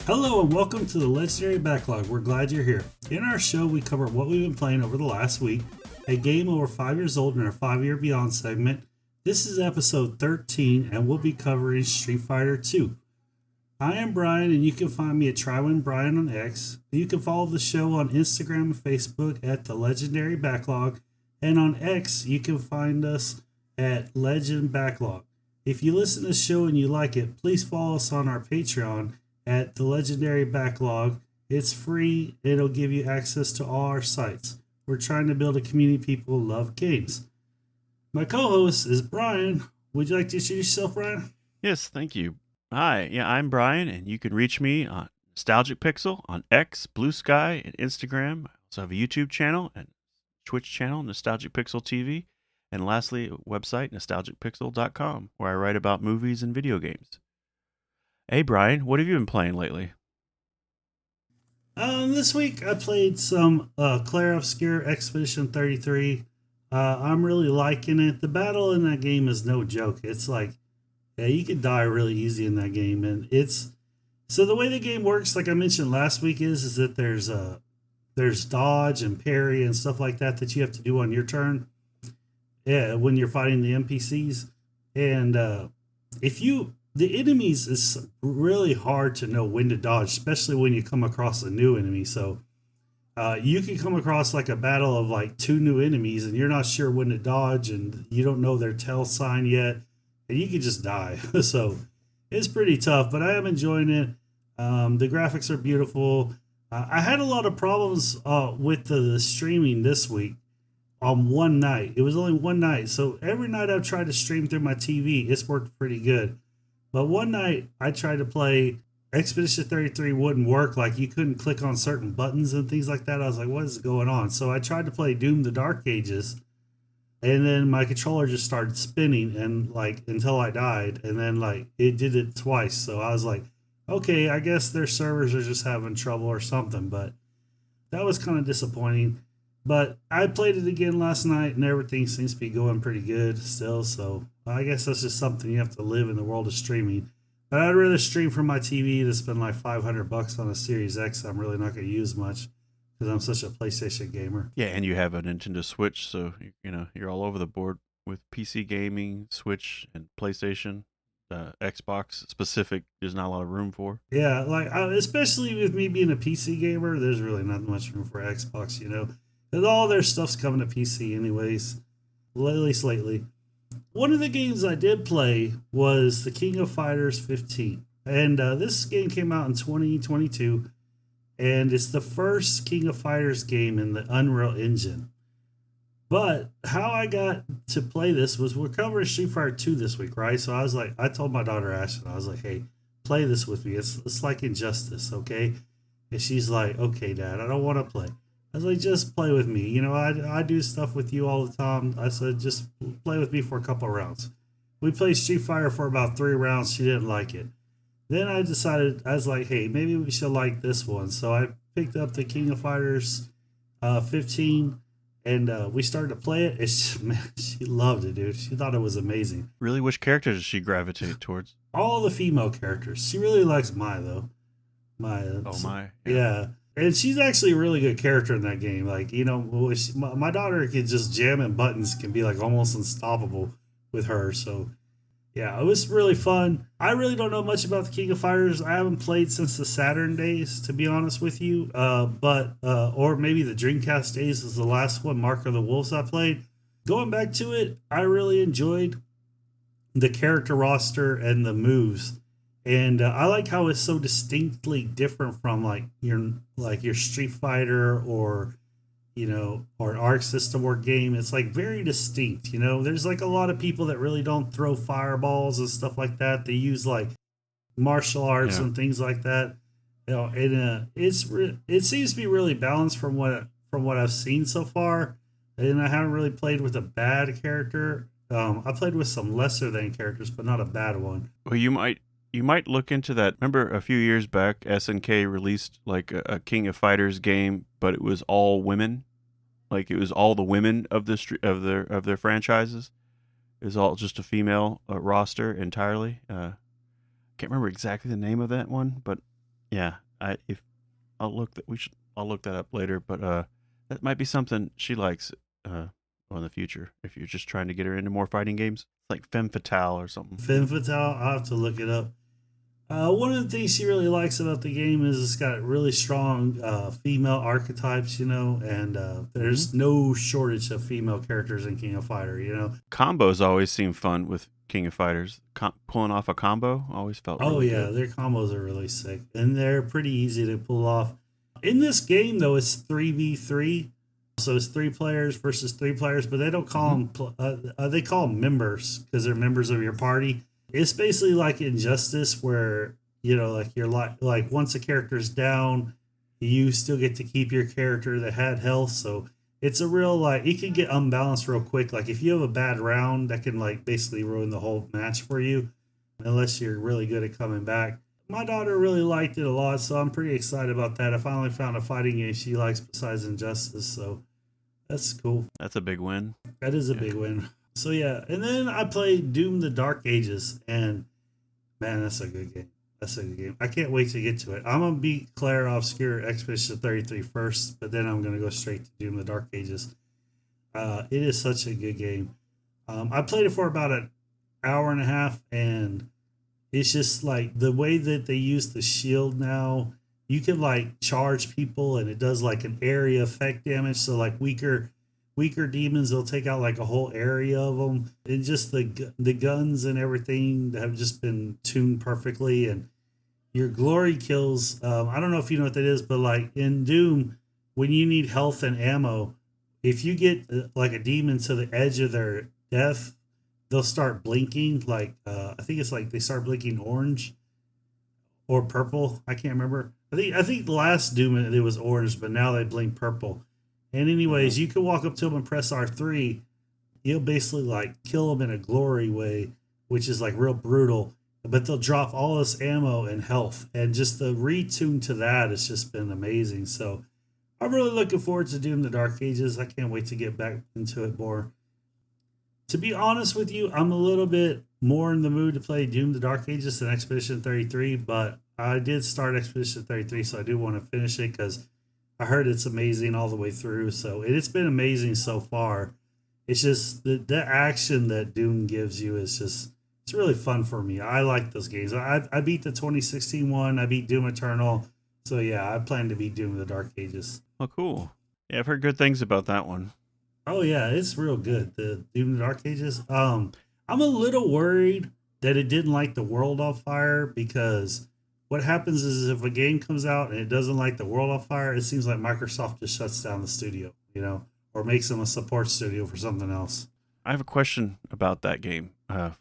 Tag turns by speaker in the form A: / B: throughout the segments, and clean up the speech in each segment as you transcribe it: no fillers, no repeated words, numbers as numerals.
A: Hello and welcome to the Legendary Backlog. We're glad you're here. In our show, we cover what we've been playing over the last week, a game over 5 years old in our 5-year beyond segment. This is episode 13 and we'll be covering Street Fighter 2. I am Brian and you can find me at TryWinBrian on X. You can follow the show on Instagram and Facebook at the Legendary Backlog, and on X you can find us at Legend Backlog. If you listen to the show and you like it, please follow us on our Patreon at the Legendary Backlog. It's free. It'll give you access to all our sites. We're trying to build a community of people who love games. My co-host is Brian. Would you like to introduce yourself, Brian?
B: Yes, thank you. Hi, I'm Brian, and you can reach me on Nostalgic Pixel on X, Blue Sky, and Instagram. I also have a YouTube channel and Twitch channel, Nostalgic Pixel TV, and lastly, a website, nostalgicpixel.com, where I write about movies and video games. Hey, Brian, what have you been playing lately?
A: This week I played some Claire Obscure Expedition 33. I'm really liking it. The battle in that game is no joke. It's like, yeah, you could die really easy in that game, and it's so the way the game works, like I mentioned last week, is that there's dodge and parry and stuff like that you have to do on your turn. Yeah, when you're fighting the NPCs, and the enemies is really hard to know when to dodge, especially when you come across a new enemy. So you can come across like a battle of like two new enemies, and you're not sure when to dodge, and you don't know their tail sign yet, and you can just die. So it's pretty tough, but I am enjoying it. The graphics are beautiful. I had a lot of problems with the streaming this week on one night. It was only one night. So every night I've tried to stream through my TV, it's worked pretty good. But one night I tried to play Expedition 33, wouldn't work. Like you couldn't click on certain buttons and things like that. I was like, what is going on? So I tried to play Doom the Dark Ages, and then my controller just started spinning and like until I died, and then like it did it twice. So I was like, okay, I guess their servers are just having trouble or something. But that was kind of disappointing. But I played it again last night, and everything seems to be going pretty good still. So I guess that's just something you have to live in the world of streaming. But I'd rather stream from my TV to spend like $500 on a Series X. I'm really not going to use much because I'm such a PlayStation gamer.
B: Yeah, and you have a Nintendo Switch, so you're all over the board with PC gaming, Switch, and PlayStation. Xbox specific, there's not a lot of room for.
A: Yeah, like especially with me being a PC gamer, there's really not much room for Xbox, because all their stuff's coming to PC anyways, at least lately. One of the games I did play was the King of Fighters 15, and this game came out in 2022, and it's the first King of Fighters game in the Unreal Engine. But how I got to play this was we're covering Street Fighter 2 this week, right? So I told my daughter Ashton, I was like, hey, play this with me. It's like Injustice, okay? And she's like, okay, Dad, I don't want to play. I was like, just play with me. I do stuff with you all the time. I said, just play with me for a couple of rounds. We played Street Fighter for about 3 rounds. She didn't like it. Then I decided, I was like, hey, maybe we should like this one. So I picked up the King of Fighters 15, and we started to play it. It's just, man, she loved it, dude. She thought it was amazing.
B: Really, which character does she gravitate towards?
A: All the female characters. She really likes Mai, though.
B: Mai.
A: Yeah. And she's actually a really good character in that game. Like, my daughter can just jamming buttons can be like almost unstoppable with her. So, yeah, it was really fun. I really don't know much about the King of Fighters. I haven't played since the Saturn days, to be honest with you. Or maybe the Dreamcast days was the last one, Mark of the Wolves, I played. Going back to it, I really enjoyed the character roster and the moves. And I like how it's so distinctly different from your Street Fighter or an Arc System or game. It's like very distinct. There's like a lot of people that really don't throw fireballs and stuff like that. They use like martial arts and things like that. And it seems to be really balanced from what I've seen so far. And I haven't really played with a bad character. I played with some lesser than characters, but not a bad one.
B: Well, you might look into that. Remember a few years back, SNK released like a King of Fighters game, but it was all women. Like it was all the women of their franchises. It was all just a female roster entirely. Can't remember exactly the name of that one, but Yeah, if I'll look that up later, but that might be something she likes in the future. If you're just trying to get her into more fighting games, like Femme Fatale or something.
A: Femme Fatale, I'll have to look it up. One of the things she really likes about the game is it's got really strong female archetypes, and
B: Hmm.
A: there's no shortage of female characters in King of Fighter.
B: Combos always seem fun with King of Fighters. Pulling off a combo always felt
A: Oh,
B: really
A: yeah,
B: good.
A: their combos are really sick, and they're pretty easy to pull off. In this game, though, it's 3v3, so it's 3 players versus 3 players, but they don't call
B: Hmm.
A: them, they call them members because they're members of your party. It's basically like Injustice, where like you're like once a character's down, you still get to keep your character that had health. So it's a real like it can get unbalanced real quick. Like if you have a bad round, that can like basically ruin the whole match for you, unless you're really good at coming back. My daughter really liked it a lot, so I'm pretty excited about that. I finally found a fighting game she likes besides Injustice, so that's cool.
B: That's a big win.
A: That is a
B: Yeah.
A: big win. So yeah, and then I played Doom: The Dark Ages, and man, that's a good game. That's a good game. I can't wait to get to it. I'm gonna beat Claire Obscure Expedition 33 first, but then I'm gonna go straight to Doom: The Dark Ages. It is such a good game. I played it for about an hour and a half, and it's just like the way that they use the shield now. You can like charge people, and it does like an area effect damage. So like weaker demons, they'll take out like a whole area of them. And just the guns and everything have just been tuned perfectly. And your glory kills. I don't know if you know what that is, but like in Doom, when you need health and ammo, if you get like a demon to the edge of their death, they'll start blinking. Like I think it's like they start blinking orange or purple. I can't remember. I think the last Doom it was orange, but now they blink purple. And
B: Hmm.
A: anyways, you can walk up to them and press R3. You'll basically like kill them in a glory way, which is like real brutal. But they'll drop all this ammo and health, and just the retune to that has just been amazing. So I'm really looking forward to Doom: The Dark Ages. I can't wait to get back into it more. To be honest with you, I'm a little bit more in the mood to play Doom: The Dark Ages than Expedition 33, but I did start Expedition 33, so I do want to finish it because I heard it's amazing all the way through. So it's been amazing so far. It's just the action that Doom gives you is just it's really fun for me. I like those games. I beat the 2016 one. I beat Doom Eternal. So yeah, I plan to beat Doom: The Dark Ages.
B: Oh, cool. Yeah, I've heard good things about that one.
A: Oh yeah, it's real good. The Doom: The Dark Ages. I'm a little worried that it didn't light the world on fire because what happens is if a game comes out and it doesn't light the world on fire, it seems like Microsoft just shuts down the studio, or makes them a support studio for something else.
B: I have a question about that game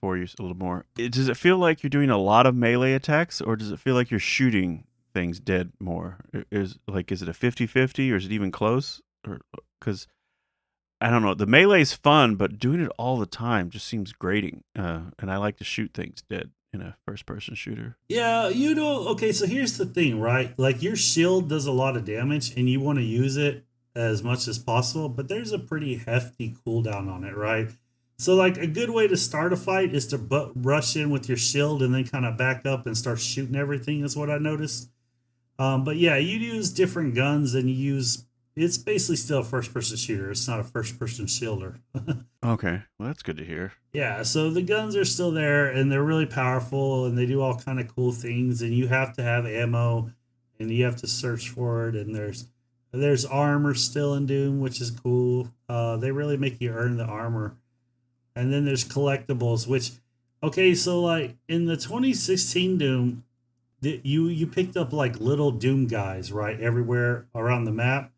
B: for you a little more. Does it feel like you're doing a lot of melee attacks, or does it feel like you're shooting things dead more? Is it a 50-50, or is it even close? Or because I don't know, the melee is fun, but doing it all the time just seems grating. And I like to shoot things dead in a first-person shooter.
A: Yeah, okay, so here's the thing, right? Like your shield does a lot of damage and you want to use it as much as possible, but there's a pretty hefty cooldown on it, right? So like a good way to start a fight is to rush in with your shield and then kind of back up and start shooting everything is what I noticed. But yeah, you use different guns and you use it's basically still a first person shooter. It's not a first person shielder.
B: Okay, well that's good to hear.
A: Yeah, so the guns are still there and they're really powerful and they do all kind of cool things and you have to have ammo and you have to search for it and there's armor still in Doom, which is cool. They really make you earn the armor. And then there's collectibles, which okay, so like in the 2016 Doom, you picked up like little Doom guys, right, everywhere around the map,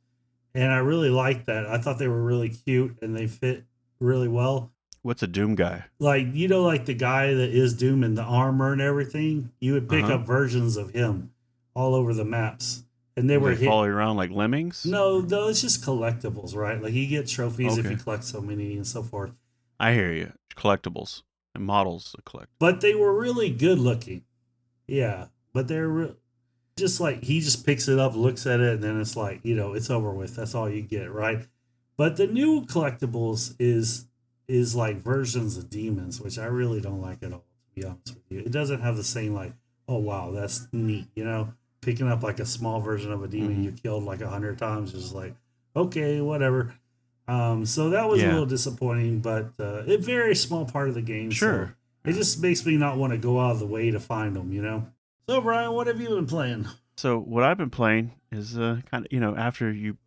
A: and I really liked that. I thought they were really cute and they fit really well.
B: What's a Doom guy?
A: Like like the guy that is Doom in the armor and everything, you would pick
B: Uh-huh.
A: up versions of him all over the maps, and they
B: Do
A: were
B: they
A: hit.
B: follow you around like lemmings?
A: No, it's just collectibles, right? Like you get trophies if you
B: Okay.
A: collect so many and so forth.
B: I hear you. Collectibles and models to collect.
A: But they were really good looking. Yeah, but just like he just picks it up, looks at it, and then it's like it's over with. That's all you get, right? But the new collectibles is like versions of demons, which I really don't like at all. To be honest with you, it doesn't have the same like, oh wow, that's neat. picking up like a small version of a demon you
B: Mm-hmm.
A: killed like 100 times. Just like, okay, whatever. So that was a
B: Yeah,
A: little disappointing, but a very small part of the game. So
B: sure.
A: it
B: Yeah.
A: just makes me not want to go out of the way to find them, you know? So, Brian, what have you been playing?
B: So what I've been playing is kind of after you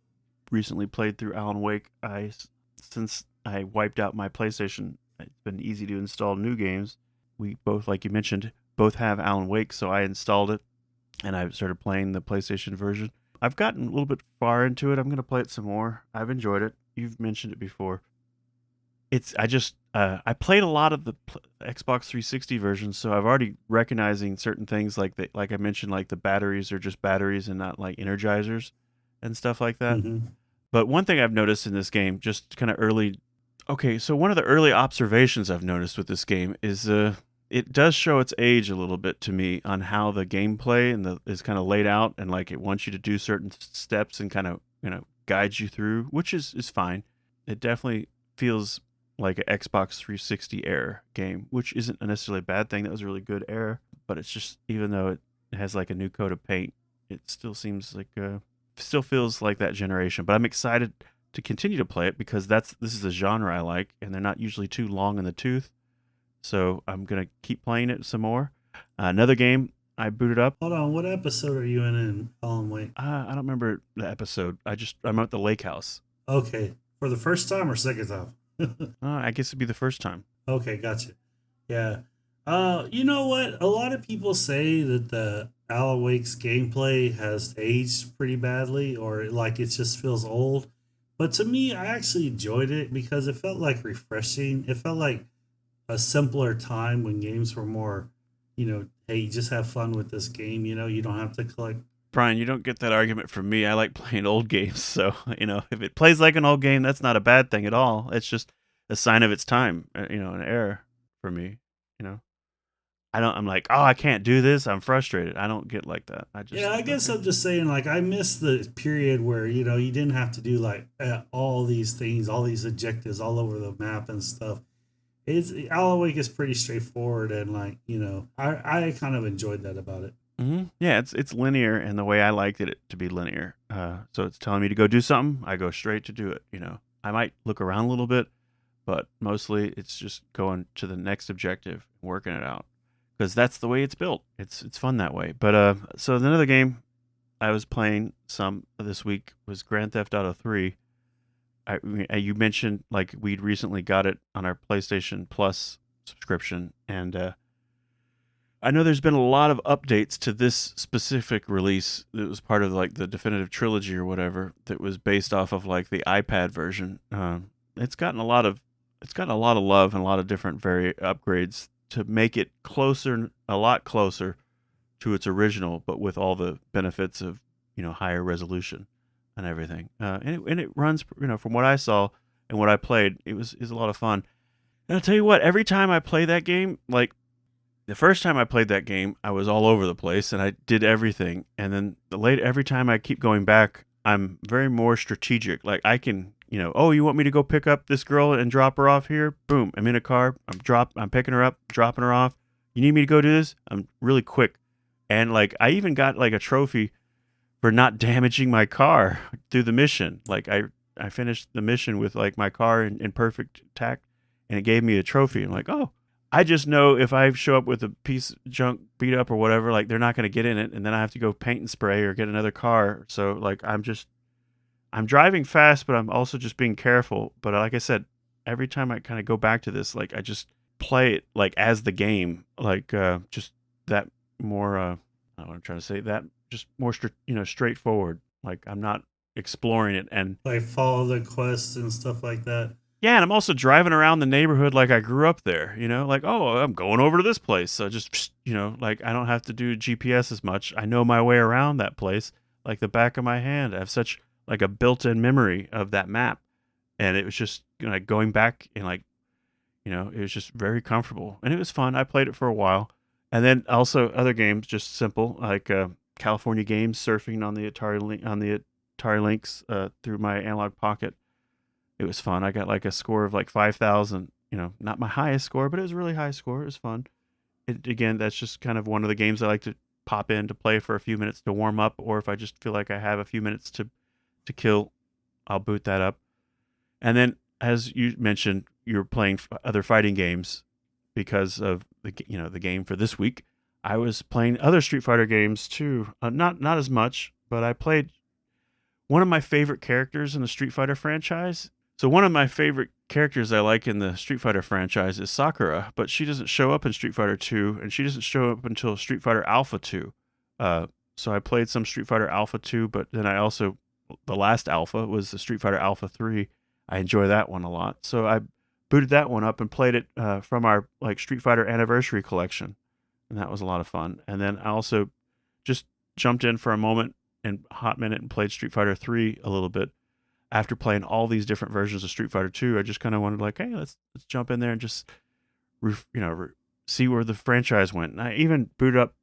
B: recently played through Alan Wake, since I wiped out my PlayStation, it's been easy to install new games. We both, like you mentioned, both have Alan Wake, so I installed it and I started playing the PlayStation version. I've gotten a little bit far into it. I'm going to play it some more. I've enjoyed it. You've mentioned it before. I played a lot of the Xbox 360 version, so I've already recognizing certain things like I mentioned, like the batteries are just batteries and not like energizers and stuff like that.
A: Hmm.
B: But one thing I've noticed in this game, just kind of early, okay, so one of the early observations I've noticed with this game is it does show its age a little bit to me on how the gameplay is kind of laid out, and like it wants you to do certain steps and kind of guides you through, which is fine. It definitely feels like an Xbox 360 era game, which isn't necessarily a bad thing. That was a really good era, but it's just, even though it has like a new coat of paint, it still seems like still feels like that generation. But I'm excited to continue to play it because this is a genre I like, and they're not usually too long in the tooth. So I'm gonna keep playing it some more. Another game I booted up.
A: Hold on, what episode are you in Alan Wake?
B: I don't remember the episode. I'm at the lake house.
A: Okay, for the first time or second time?
B: I guess it'd be the first time.
A: Okay, gotcha. Yeah. You know what? A lot of people say that the Alan Wake's gameplay has aged pretty badly, or like it just feels old. But to me, I actually enjoyed it because it felt like refreshing. It felt like a simpler time when games were more, hey, just have fun with this game. You don't have to collect.
B: Brian, you don't get that argument from me. I like playing old games, so if it plays like an old game, that's not a bad thing at all. It's just a sign of its time, an error for me. You know, I'm like, oh, I can't do this. I'm frustrated. I don't get like that. I
A: Yeah,
B: just
A: I guess
B: okay.
A: I'm just saying, like, I miss the period where, you didn't have to do like all these things, all these objectives all over the map and stuff. Alan Wake is pretty straightforward, and like, I kind of enjoyed that about it.
B: Yeah, it's linear, and the way I liked it to be linear. So it's telling me to go do something, I go straight to do it. I might look around a little bit, but mostly it's just going to the next objective, working it out, because that's the way it's built. It's fun that way. But so another game I was playing some this week was Grand Theft Auto 3. You mentioned like we'd recently got it on our PlayStation Plus subscription, and I know there's been a lot of updates to this specific release that was part of like the definitive trilogy or whatever that was based off of like the iPad version. It's gotten a lot of love and a lot of different upgrades to make it a lot closer to its original, but with all the benefits of higher resolution and everything. And it runs, from what I saw and what I played, is a lot of fun. And I'll tell you what, every time I play that game, like the first time I played that game, I was all over the place and I did everything. And then every time I keep going back, I'm very more strategic. Like I can, oh, you want me to go pick up this girl and drop her off here? Boom, I'm in a car. I'm picking her up, dropping her off. You need me to go do this? I'm really quick. And like I even got like a trophy for not damaging my car through the mission. Like I finished the mission with like my car in perfect tact, and it gave me a trophy. I'm like, oh, I just know if I show up with a piece of junk beat up or whatever, like they're not going to get in it, and then I have to go paint and spray or get another car. So like I'm driving fast, but I'm also just being careful. But like I said, every time I kind of go back to this, like I just play it like as the game, like just that more. I don't know what I'm trying to say. That just more, straightforward. Like I'm not exploring it, and
A: Like follow the quests and stuff like that.
B: yeah, and I'm also driving around the neighborhood like I grew up there. Like oh, I'm going over to this place, so just like I don't have to do GPS as much. I know my way around that place like the back of my hand. I have such like a built-in memory of that map, and it was just like going back and like it was just very comfortable and it was fun. I played it for a while, and then also other games, just simple like California games, surfing on the Atari Lynx through my analog pocket. It was fun. I got like a score of like 5,000. Not my highest score, but it was a really high score. It was fun. Again, that's just kind of one of the games I like to pop in to play for a few minutes to warm up, or if I just feel like I have a few minutes to kill, I'll boot that up. And then, as you mentioned, you're playing other fighting games because of the game for this week. I was playing other Street Fighter games too. Not as much, but I played one of my favorite characters in the Street Fighter franchise. So one of my favorite characters I like in the Street Fighter franchise is Sakura, but she doesn't show up in Street Fighter 2, and she doesn't show up until Street Fighter Alpha 2. So I played some Street Fighter Alpha 2, but then I also, the last Alpha was the Street Fighter Alpha 3. I enjoy that one a lot. So I booted that one up and played it from our Street Fighter Anniversary collection, and that was a lot of fun. And then I also just jumped in for a moment and hot minute and played Street Fighter 3 a little bit. After playing all these different versions of Street Fighter 2, I just kind of wanted hey, let's jump in there and just see where the franchise went. And I even booted up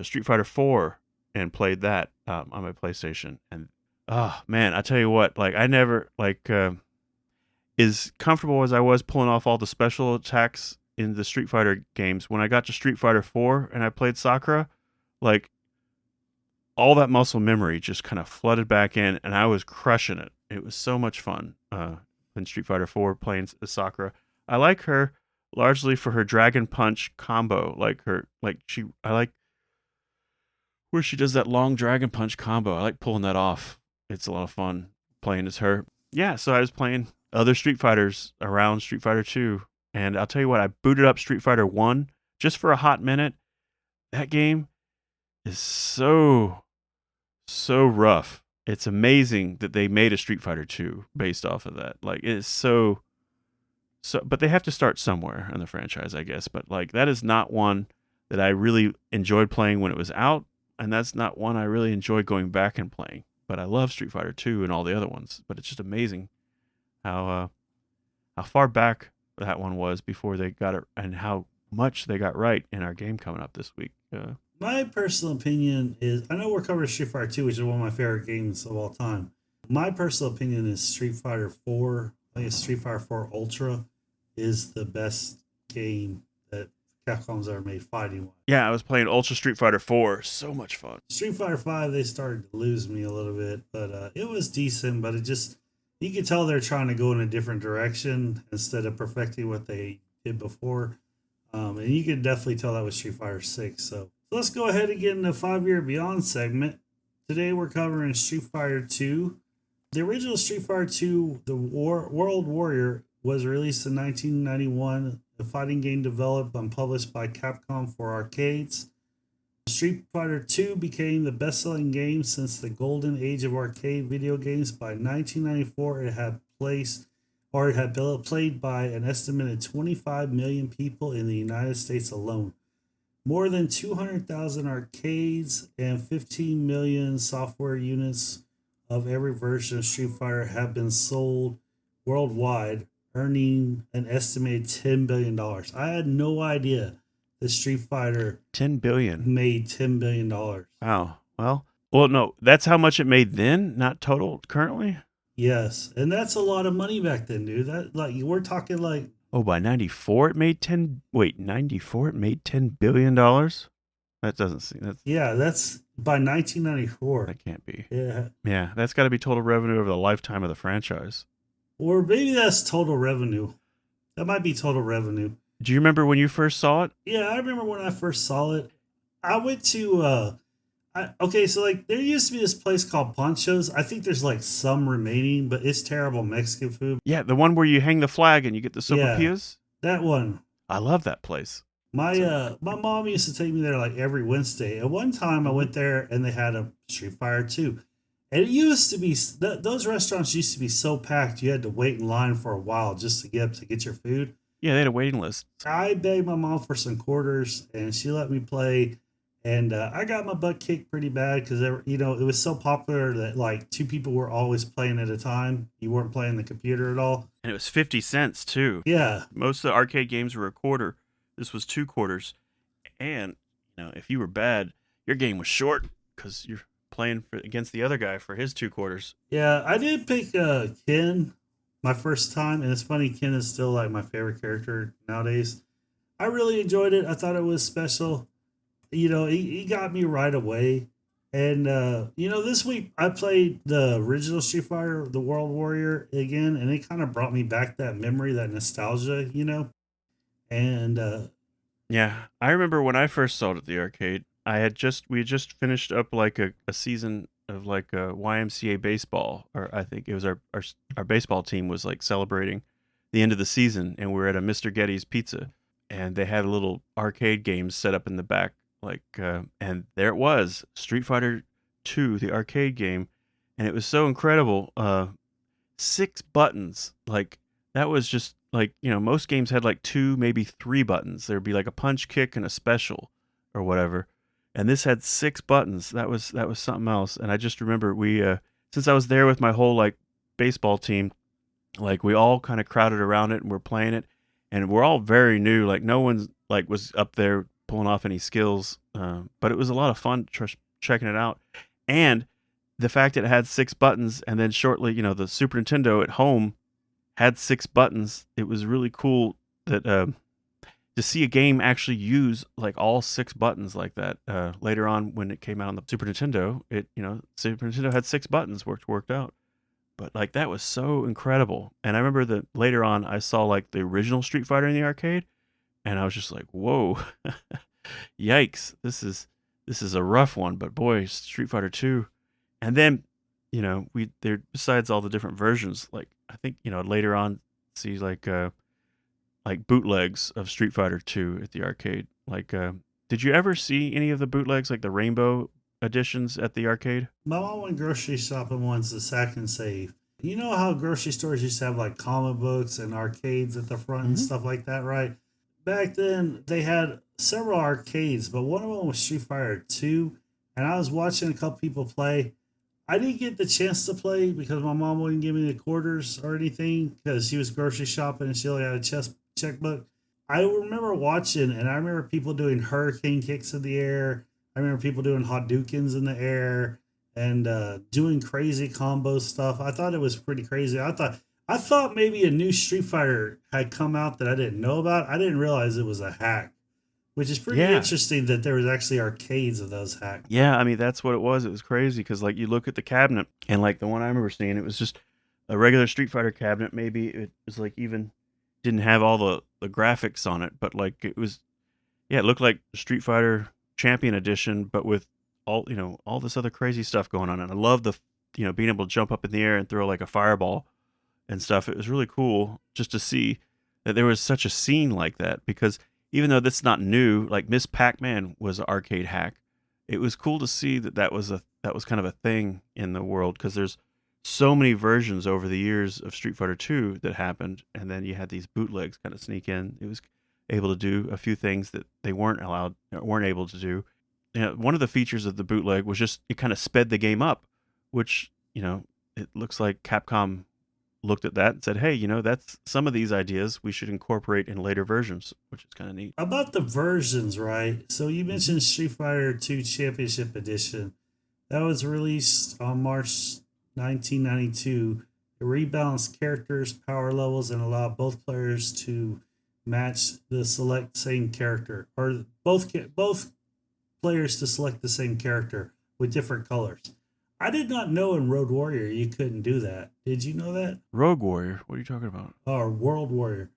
B: Street Fighter 4 and played that on my PlayStation. And oh man, I tell you what, I never as comfortable as I was pulling off all the special attacks in the Street Fighter games. When I got to Street Fighter 4 and I played Sakura, all that muscle memory just kind of flooded back in, and I was crushing it. It was so much fun in Street Fighter 4 playing Sakura. I like her largely for her Dragon Punch combo. I like where she does that long Dragon Punch combo. I like pulling that off. It's a lot of fun playing as her. Yeah, so I was playing other Street Fighters around Street Fighter 2, and I'll tell you what, I booted up Street Fighter 1 just for a hot minute. That game is so rough. It's amazing that they made a Street Fighter 2 based off of that. It is so but they have to start somewhere in the franchise, I guess. But that is not one that I really enjoyed playing when it was out, and that's not one I really enjoyed going back and playing. But I love Street Fighter 2 and all the other ones. But it's just amazing how far back that one was before they got it, and how much they got right in our game coming up this week.
A: My personal opinion is, I know we're covering Street Fighter 2, which is one of my favorite games of all time. My personal opinion is Street Fighter 4. I think Street Fighter 4 Ultra is the best game that Capcom's ever made fighting wise.
B: Yeah, I was playing Ultra Street Fighter 4. So much fun.
A: Street Fighter 5, they started to lose me a little bit, but it was decent, but it just, you could tell they're trying to go in a different direction instead of perfecting what they did before. And you can definitely tell that with Street Fighter 6. So let's go ahead and get in the 5-year beyond segment. Today we're covering Street Fighter 2. The original Street Fighter 2, the World Warrior, was released in 1991. The fighting game developed and published by Capcom for arcades. Street Fighter 2 became the best-selling game since the golden age of arcade video games. By 1994, it had been played by an estimated 25 million people in the United States alone. More than 200,000 arcades and 15 million software units of every version of Street Fighter have been sold worldwide, earning an estimated $10 billion. I had no idea that Street Fighter
B: $10 billion
A: made $10 billion.
B: Wow. Well, no, that's how much it made then, not total currently.
A: Yes, and that's a lot of money back then, dude. That we're talking
B: by 94 it made 10. Wait, 94 it made $10 billion. That doesn't seem
A: that's by 1994.
B: That can't be.
A: Yeah,
B: that's got to be total revenue over the lifetime of the franchise.
A: Or maybe that's total revenue. That might be total revenue.
B: Do you remember when you first saw it?
A: Yeah, I remember when I first saw it. I went to there used to be this place called Ponchos. I think there's some remaining, but it's terrible Mexican food.
B: Yeah, the one where you hang the flag and you get the sopapillas.
A: That one.
B: I love that place.
A: My mom used to take me there every Wednesday. And one time I went there and they had a Street Fighter 2. And it used to be, those restaurants used to be so packed you had to wait in line for a while just to get your food.
B: Yeah, they had a waiting list.
A: I begged my mom for some quarters and she let me play. And I got my butt kicked pretty bad because, it was so popular that two people were always playing at a time. You weren't playing the computer at all.
B: And it was 50 cents too.
A: Yeah.
B: Most of the arcade games were a quarter. This was 2 quarters. And, if you were bad, your game was short because you're playing against the other guy for his 2 quarters.
A: Yeah, I did pick Ken my first time. And it's funny, Ken is still my favorite character nowadays. I really enjoyed it. I thought it was special. he got me right away. And this week I played the original Street Fighter, the World Warrior again, and it kind of brought me back that memory, that nostalgia. And
B: Yeah, I remember when I first saw it at the arcade. We had just finished up like a season of like a YMCA baseball, or I think it was our baseball team was like celebrating the end of the season, and we were at a Mr. Getty's Pizza, and they had a little arcade games set up in the back, and there it was, Street Fighter 2, the arcade game, and it was so incredible. 6 buttons. Like that was just like, most games had like 2, maybe 3 buttons. There'd be like a punch, kick, and a special or whatever. And this had 6 buttons. That was something else. And I just remember since I was there with my whole like baseball team, like we all kind of crowded around it and we're playing it, and we're all very new. Like no one's like was up there pulling off any skills, but it was a lot of fun checking it out. And the fact that it had 6 buttons, and then shortly, the Super Nintendo at home had 6 buttons. It was really cool that to see a game actually use like all 6 buttons like that. Later on, when it came out on the Super Nintendo, Super Nintendo had 6 buttons, worked out. But like that was so incredible. And I remember that later on, I saw like the original Street Fighter in the arcade, and I was just like, whoa, yikes! This is a rough one. But boy, Street Fighter 2. And then, we there besides all the different versions, like I think, later on see like bootlegs of Street Fighter 2 at the arcade. Like did you ever see any of the bootlegs, like the rainbow editions at the arcade?
A: my mom went grocery shopping once to Sack and Save. You know how grocery stores used to have like comic books and arcades at the front and
B: Hmm.
A: stuff like that, right? Back then, they had several arcades, but one of them was Street Fighter 2. And I was watching a couple people play. I didn't get the chance to play because my mom wouldn't give me the quarters or anything because she was grocery shopping and she only had a checkbook. I remember watching, and I remember people doing hurricane kicks in the air. I remember people doing Hadoukens in the air and doing crazy combo stuff. I thought it was pretty crazy. I thought maybe a new Street Fighter had come out that I didn't know about. I didn't realize it was a hack, which is pretty
B: Yeah.
A: interesting that there was actually arcades of those hacks.
B: Yeah, I mean that's what it was. It was crazy because like you look at the cabinet, and like the one I remember seeing, it was just a regular Street Fighter cabinet. Maybe it was like even didn't have all the graphics on it, but like it was, yeah, it looked like Street Fighter Champion Edition, but with all this other crazy stuff going on. And I love being able to jump up in the air and throw like a fireball and stuff. It was really cool just to see that there was such a scene like that, because even though that's not new, like Miss Pac-Man was an arcade hack. It was cool to see that was kind of a thing in the world, because there's so many versions over the years of Street Fighter 2 that happened, and then you had these bootlegs kind of sneak in. It was able to do a few things that they weren't able to do. One of the features of the bootleg was just it kind of sped the game up, which it looks like Capcom looked at that and said, "Hey, that's some of these ideas we should incorporate in later versions," which is kind of neat.
A: About the versions, right? So you
B: Hmm.
A: mentioned Street Fighter 2 Championship Edition. That was released on March 1992. It rebalanced characters, power levels, and allowed both players to match the select same character, or both players to select the same character with different colors. I did not know in Road Warrior you couldn't do that. Did you know that?
B: Rogue Warrior, what are you talking about?
A: Or World Warrior,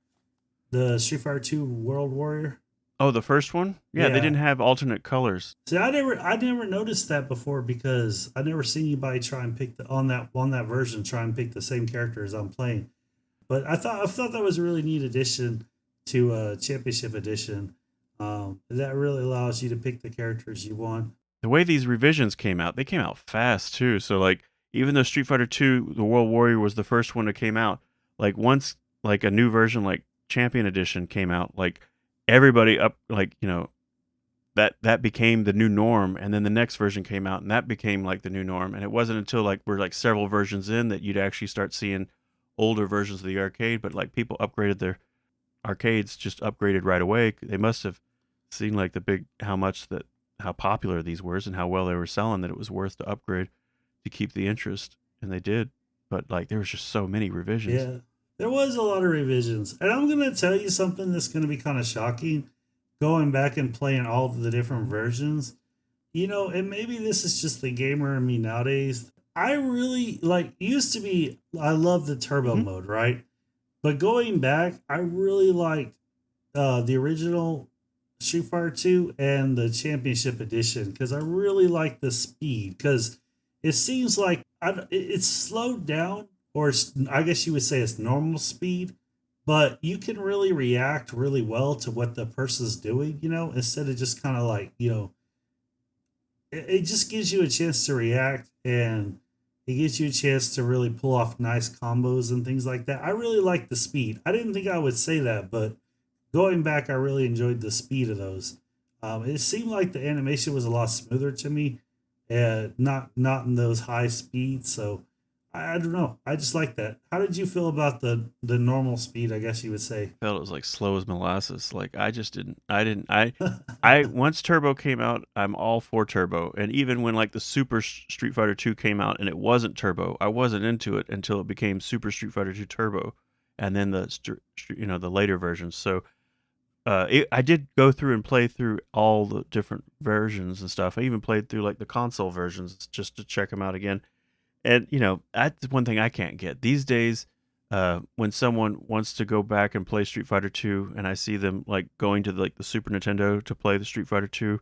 A: the Street Fighter 2 World Warrior.
B: Oh, the first one? Yeah, they
A: Yeah.
B: didn't have alternate colors.
A: See, I never noticed that before because I never seen anybody try and pick on that version try and pick the same character as I'm playing. But I thought that was a really neat addition to Championship Edition. That really allows you to pick the characters you want.
B: The way these revisions came out, they came out fast too. So like even though Street Fighter 2 The World Warrior was the first one that came out, like once like a new version like Champion Edition came out, like everybody up like, that became the new norm, and then the next version came out and that became like the new norm. And it wasn't until like we're like several versions in that you'd actually start seeing older versions of the arcade, but like people upgraded their arcades, just upgraded right away. They must have seen like the big how popular these were and how well they were selling, that it was worth the upgrade to keep the interest, and they did. But like there was just so many revisions.
A: Yeah, there was a lot of revisions, and I'm gonna tell you something that's gonna be kind of shocking. going back and playing all the different versions, and maybe this is just the gamer in me nowadays. I really like used to be I love the turbo
B: Hmm.
A: mode, right? But going back, I really liked the original Street Fighter 2 and the Championship Edition because I really like the speed because it seems like it's slowed down, or I guess you would say it's normal speed, but you can really react really well to what the person's doing, instead of just kind of like, it just gives you a chance to react, and it gives you a chance to really pull off nice combos and things like that. I really like the speed. I didn't think I would say that, but going back, I really enjoyed the speed of those. It seemed like the animation was a lot smoother to me, and not in those high speeds. So I don't know. I just like that. How did you feel about the normal speed? I guess you would say.
B: Felt it was like slow as molasses. Like I just didn't. I didn't. I once Turbo came out, I'm all for Turbo. And even when like the Super Street Fighter 2 came out and it wasn't Turbo, I wasn't into it until it became Super Street Fighter 2 Turbo, and then the later versions. So I did go through and play through all the different versions and stuff. I even played through like the console versions just to check them out again. And that's one thing I can't get these days. When someone wants to go back and play Street Fighter 2, and I see them like going to like the Super Nintendo to play the Street Fighter 2,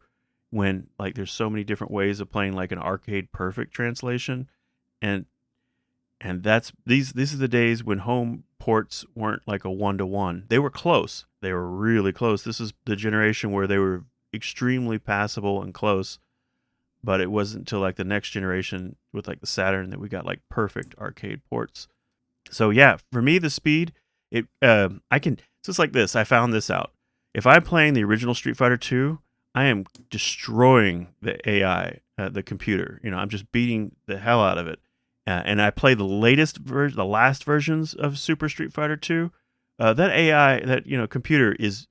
B: when like there's so many different ways of playing like an arcade perfect translation, and that's these are the days when home ports weren't like a 1-to-1. They were close. They were really close. This is the generation where they were extremely passable and close, but it wasn't until like the next generation with like the Saturn that we got like perfect arcade ports. So yeah, for me the speed, I can, so it's like this. I found this out. If I'm playing the original Street Fighter 2, I am destroying the AI, the computer. I'm just beating the hell out of it. And I play the latest version, the last versions of Super Street Fighter 2. That AI, that computer is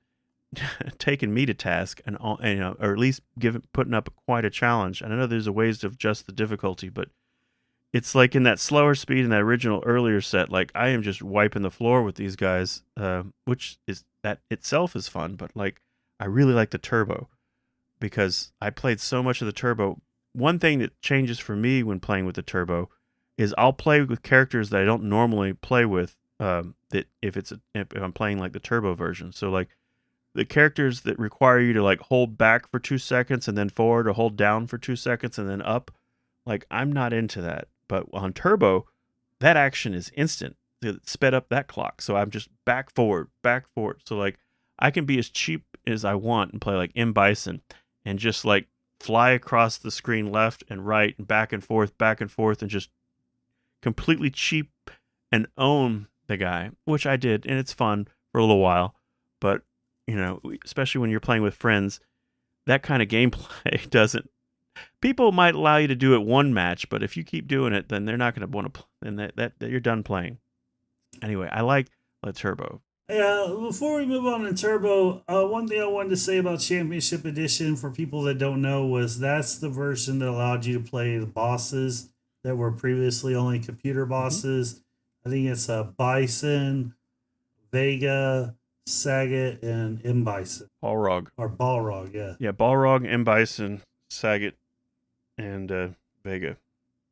B: taking me to task, and or at least putting up quite a challenge. And I know there's a ways to adjust the difficulty, but it's like in that slower speed in that original earlier set, like I am just wiping the floor with these guys, which is that itself is fun. But like I really like the turbo because I played so much of the turbo. One thing that changes for me when playing with the turbo is I'll play with characters that I don't normally play with. That if I'm playing like the turbo version, so like the characters that require you to like hold back for 2 seconds and then forward, or hold down for 2 seconds and then up, like I'm not into that. But on turbo, that action is instant. It sped up that clock, so I'm just back forward, back forward. So like I can be as cheap as I want and play like M Bison and just like fly across the screen left and right and back and forth, and just completely cheap and own the guy, which I did, and it's fun for a little while. But especially when you're playing with friends, that kind of gameplay doesn't. People might allow you to do it one match, but if you keep doing it, then they're not going to want to. Then that you're done playing. Anyway, I like the turbo.
A: Yeah, before we move on to Turbo, one thing I wanted to say about Championship Edition for people that don't know was that's the version that allowed you to play the bosses that were previously only computer
B: Hmm.
A: bosses. I think it's Bison, Vega, Sagat, and M Bison
B: Balrog.
A: or Balrog. Yeah,
B: Yeah, Balrog, M Bison, Sagat, and Vega.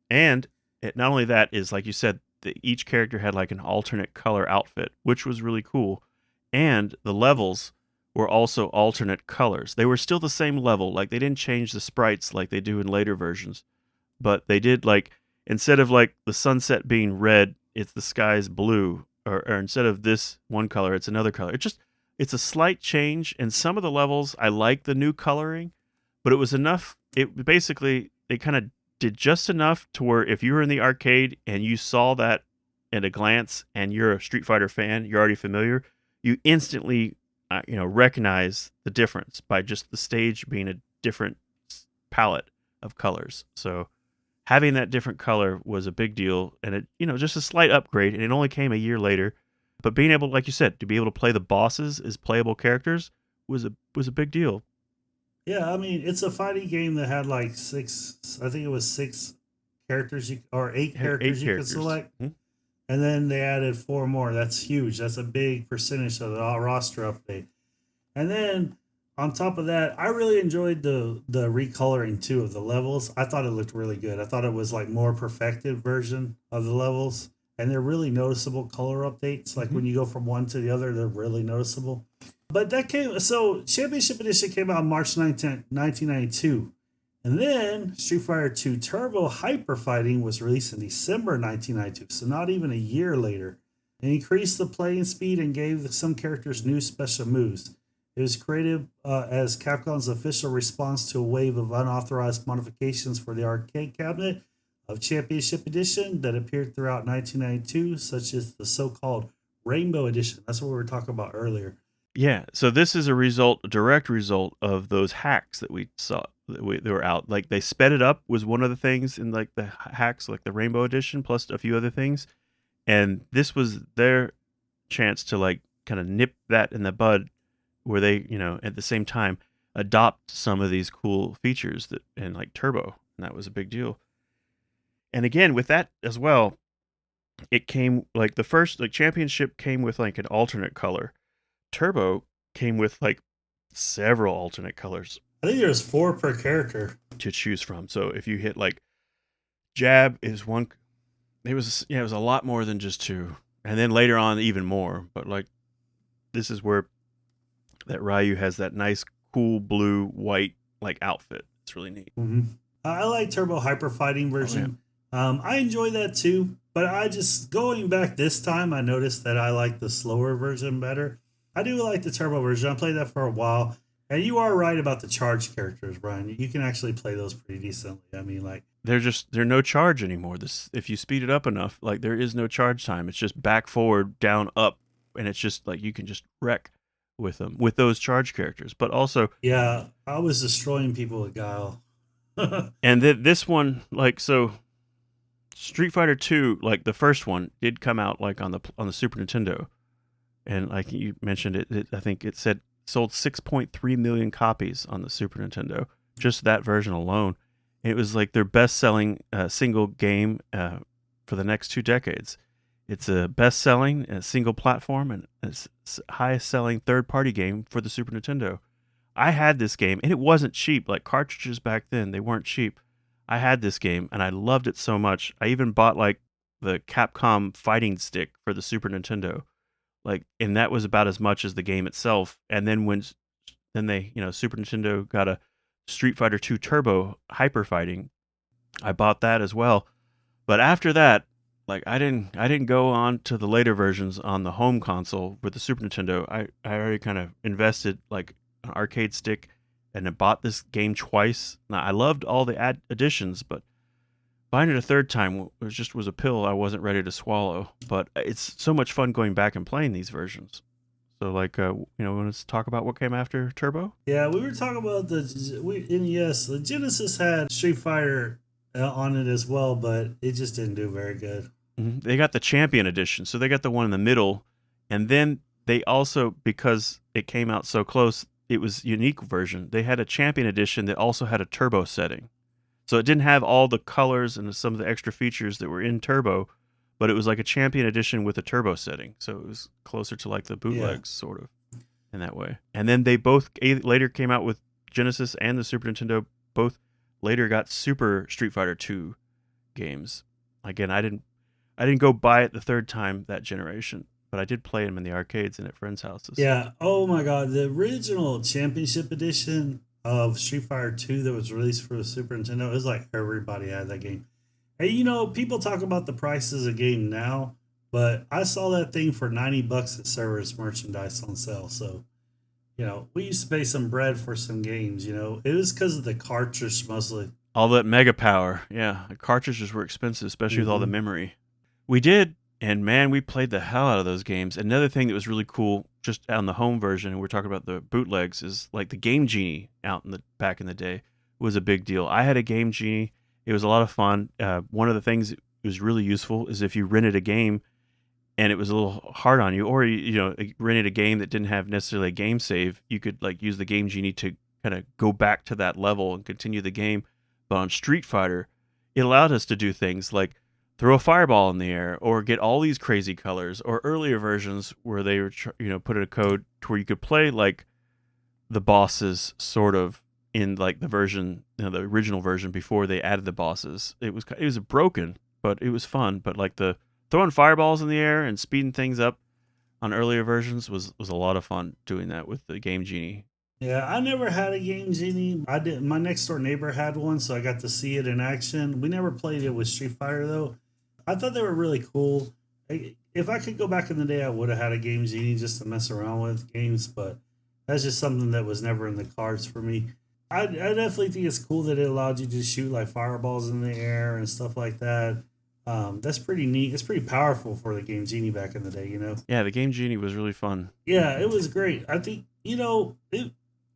B: And not only that is like you said, each character had like an alternate color outfit, which was really cool. And the levels were also alternate colors. They were still the same level, like they didn't change the sprites like they do in later versions, but they did like, instead of like the sunset being red, it's the sky's blue, or instead of this one color, it's another color. It's a slight change. And some of the levels I like the new coloring, but it was enough. It basically, they kind of did just enough to where if you were in the arcade and you saw that at a glance and you're a Street Fighter fan, you're already familiar, you instantly recognize the difference by just the stage being a different palette of colors. So having that different color was a big deal, and it just a slight upgrade, and it only came a year later. But being able, like you said, to be able to play the bosses as playable characters was a big deal.
A: yeah. I mean, it's a fighting game that had like six. I think it was six characters or eight
B: It had eight
A: characters you could
B: characters.
A: select. And then they added four more. That's huge. That's a big percentage of the roster update. And then on top of that, I really enjoyed the recoloring too of the levels. I thought it looked really good. I thought it was like more perfected version of the levels, and they're really noticeable color updates. Like when you go from one to the other, they're really noticeable. But that came so Championship Edition came out March 19th, 1992. And then Street Fighter 2 Turbo Hyper Fighting was released in December 1992, so not even a year later. It increased the playing speed and gave some characters new special moves. It was created as Capcom's official response to a wave of unauthorized modifications for the arcade cabinet of Championship Edition that appeared throughout 1992, such as the so-called Rainbow Edition. That's what we were talking about earlier.
B: Yeah, so this is a direct result of those hacks that we saw they were out. Like they sped it up was one of the things in like the hacks, like the Rainbow Edition, plus a few other things. And this was their chance to like kind of nip that in the bud, where they, at the same time adopt some of these cool features that and like Turbo, and that was a big deal. And again, with that as well, it came like the first like Championship came with like an alternate color. Turbo came with like several alternate colors
A: I think there's 4 per character
B: to choose from. So if you hit like jab is one, it was a lot more than just 2, and then later on even more. But like this is where that Ryu has that nice cool blue white like outfit. It's really neat.
A: Mm-hmm. I like Turbo Hyper Fighting version. Oh, yeah. I enjoy that too, but I just going back this time, I noticed that I like the slower version better. I do like the Turbo version. I played that for a while. And you are right about the charge characters, Brian. You can actually play those pretty decently. I mean, like
B: they're no charge anymore. This if you speed it up enough, like there is no charge time. It's just back, forward, down, up, and it's just like you can just wreck with them with those charge characters. But also,
A: yeah, I was destroying people with Guile.
B: And this one, like so, Street Fighter 2, like the first one, did come out like on the Super Nintendo, and like you mentioned, it I think it said sold 6.3 million copies on the Super Nintendo, just that version alone. It was like their best-selling single game for the next 2 decades. It's a best-selling single platform and it's highest-selling third-party game for the Super Nintendo. I had this game, and it wasn't cheap. Like cartridges back then, they weren't cheap. I had this game, and I loved it so much. I even bought like the Capcom fighting stick for the Super Nintendo. Like, and that was about as much as the game itself. And then then they, Super Nintendo got a Street Fighter 2 Turbo Hyper Fighting. I bought that as well. But after that, like I didn't go on to the later versions on the home console with the Super Nintendo. I already kind of invested like an arcade stick and I bought this game twice. Now, I loved all the additions, but buying it a third time was a pill I wasn't ready to swallow. But it's so much fun going back and playing these versions. So, like, we want to talk about what came after Turbo?
A: Yeah, we were talking about the NES. The Genesis had Street Fighter on it as well, but it just didn't do very good.
B: Mm-hmm. They got the Champion Edition, so they got the one in the middle. And then they also, because it came out so close, it was a unique version. They had a Champion Edition that also had a Turbo setting. So it didn't have all the colors and some of the extra features that were in Turbo, but it was like a Champion Edition with a Turbo setting. So it was closer to like the bootlegs, sort of, in that way. And then they both later came out with Genesis and the Super Nintendo. Both later got Super Street Fighter 2 games. Again, I didn't go buy it the third time that generation, but I did play them in the arcades and at friends' houses.
A: Yeah. Oh my God. The original Championship Edition of Street Fighter 2 that was released for the Super Nintendo, it was like everybody had that game. And people talk about the prices of game now, but I saw that thing for $90 at Servers merchandise on sale. So, we used to pay some bread for some games, It was because of the cartridge mostly.
B: All that mega power. Yeah. The cartridges were expensive, especially with all the memory. We did. And man, we played the hell out of those games. Another thing that was really cool, just on the home version, and we're talking about the bootlegs, is like the Game Genie out back in the day was a big deal. I had a Game Genie. It was a lot of fun. One of the things that was really useful is if you rented a game and it was a little hard on you, or rented a game that didn't have necessarily a game save, you could like use the Game Genie to kind of go back to that level and continue the game. But on Street Fighter, it allowed us to do things like throw a fireball in the air, or get all these crazy colors, or earlier versions where they were, put in a code to where you could play like the bosses sort of in like the version, the original version before they added the bosses. It was broken, but it was fun. But like the throwing fireballs in the air and speeding things up on earlier versions was a lot of fun doing that with the Game Genie.
A: Yeah, I never had a Game Genie. I did. My next door neighbor had one, so I got to see it in action. We never played it with Street Fighter though. I thought they were really cool. If I could go back in the day, I would have had a Game Genie just to mess around with games, but that's just something that was never in the cards for me. I definitely think it's cool that it allowed you to shoot like fireballs in the air and stuff like that. That's pretty neat. It's pretty powerful for the Game Genie back in the day, you know?
B: Yeah, the Game Genie was really fun.
A: Yeah, it was great. I think,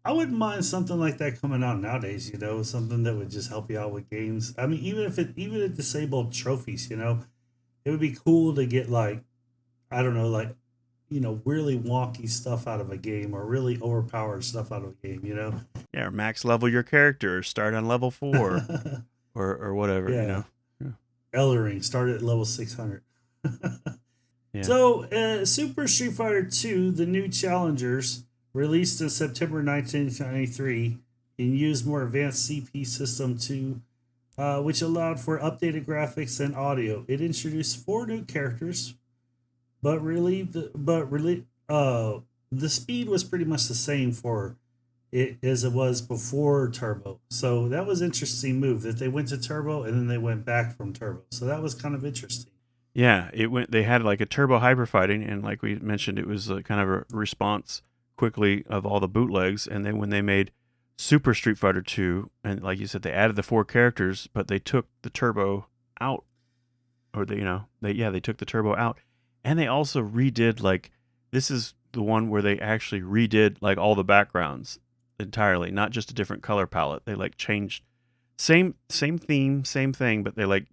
A: I wouldn't mind something like that coming out nowadays, something that would just help you out with games. I mean, even if disabled trophies, it would be cool to get like, I don't know, like, really wonky stuff out of a game or really overpowered stuff out of a game,
B: Yeah, or max level your character, or start on level 4 or whatever,
A: Yeah.
B: Yeah.
A: Eldering started at level 600.
B: Yeah.
A: So, Super Street Fighter 2, the new challengers, released in September 1993 and used more advanced CP system which allowed for updated graphics and audio. It introduced 4 new characters, but the speed was pretty much the same for it as it was before Turbo. So that was an interesting move that they went to Turbo and then they went back from Turbo. So that was kind of interesting.
B: Yeah, they had like a turbo hyper fighting, and like we mentioned, it was kind of a response quickly of all the bootlegs. And then when they made Super Street Fighter 2, and like you said, they added the 4 characters, but they took the turbo out, or they took the turbo out, and they also redid like, this is the one where they actually redid like all the backgrounds entirely, not just a different color palette. They like changed same theme, same thing, but they like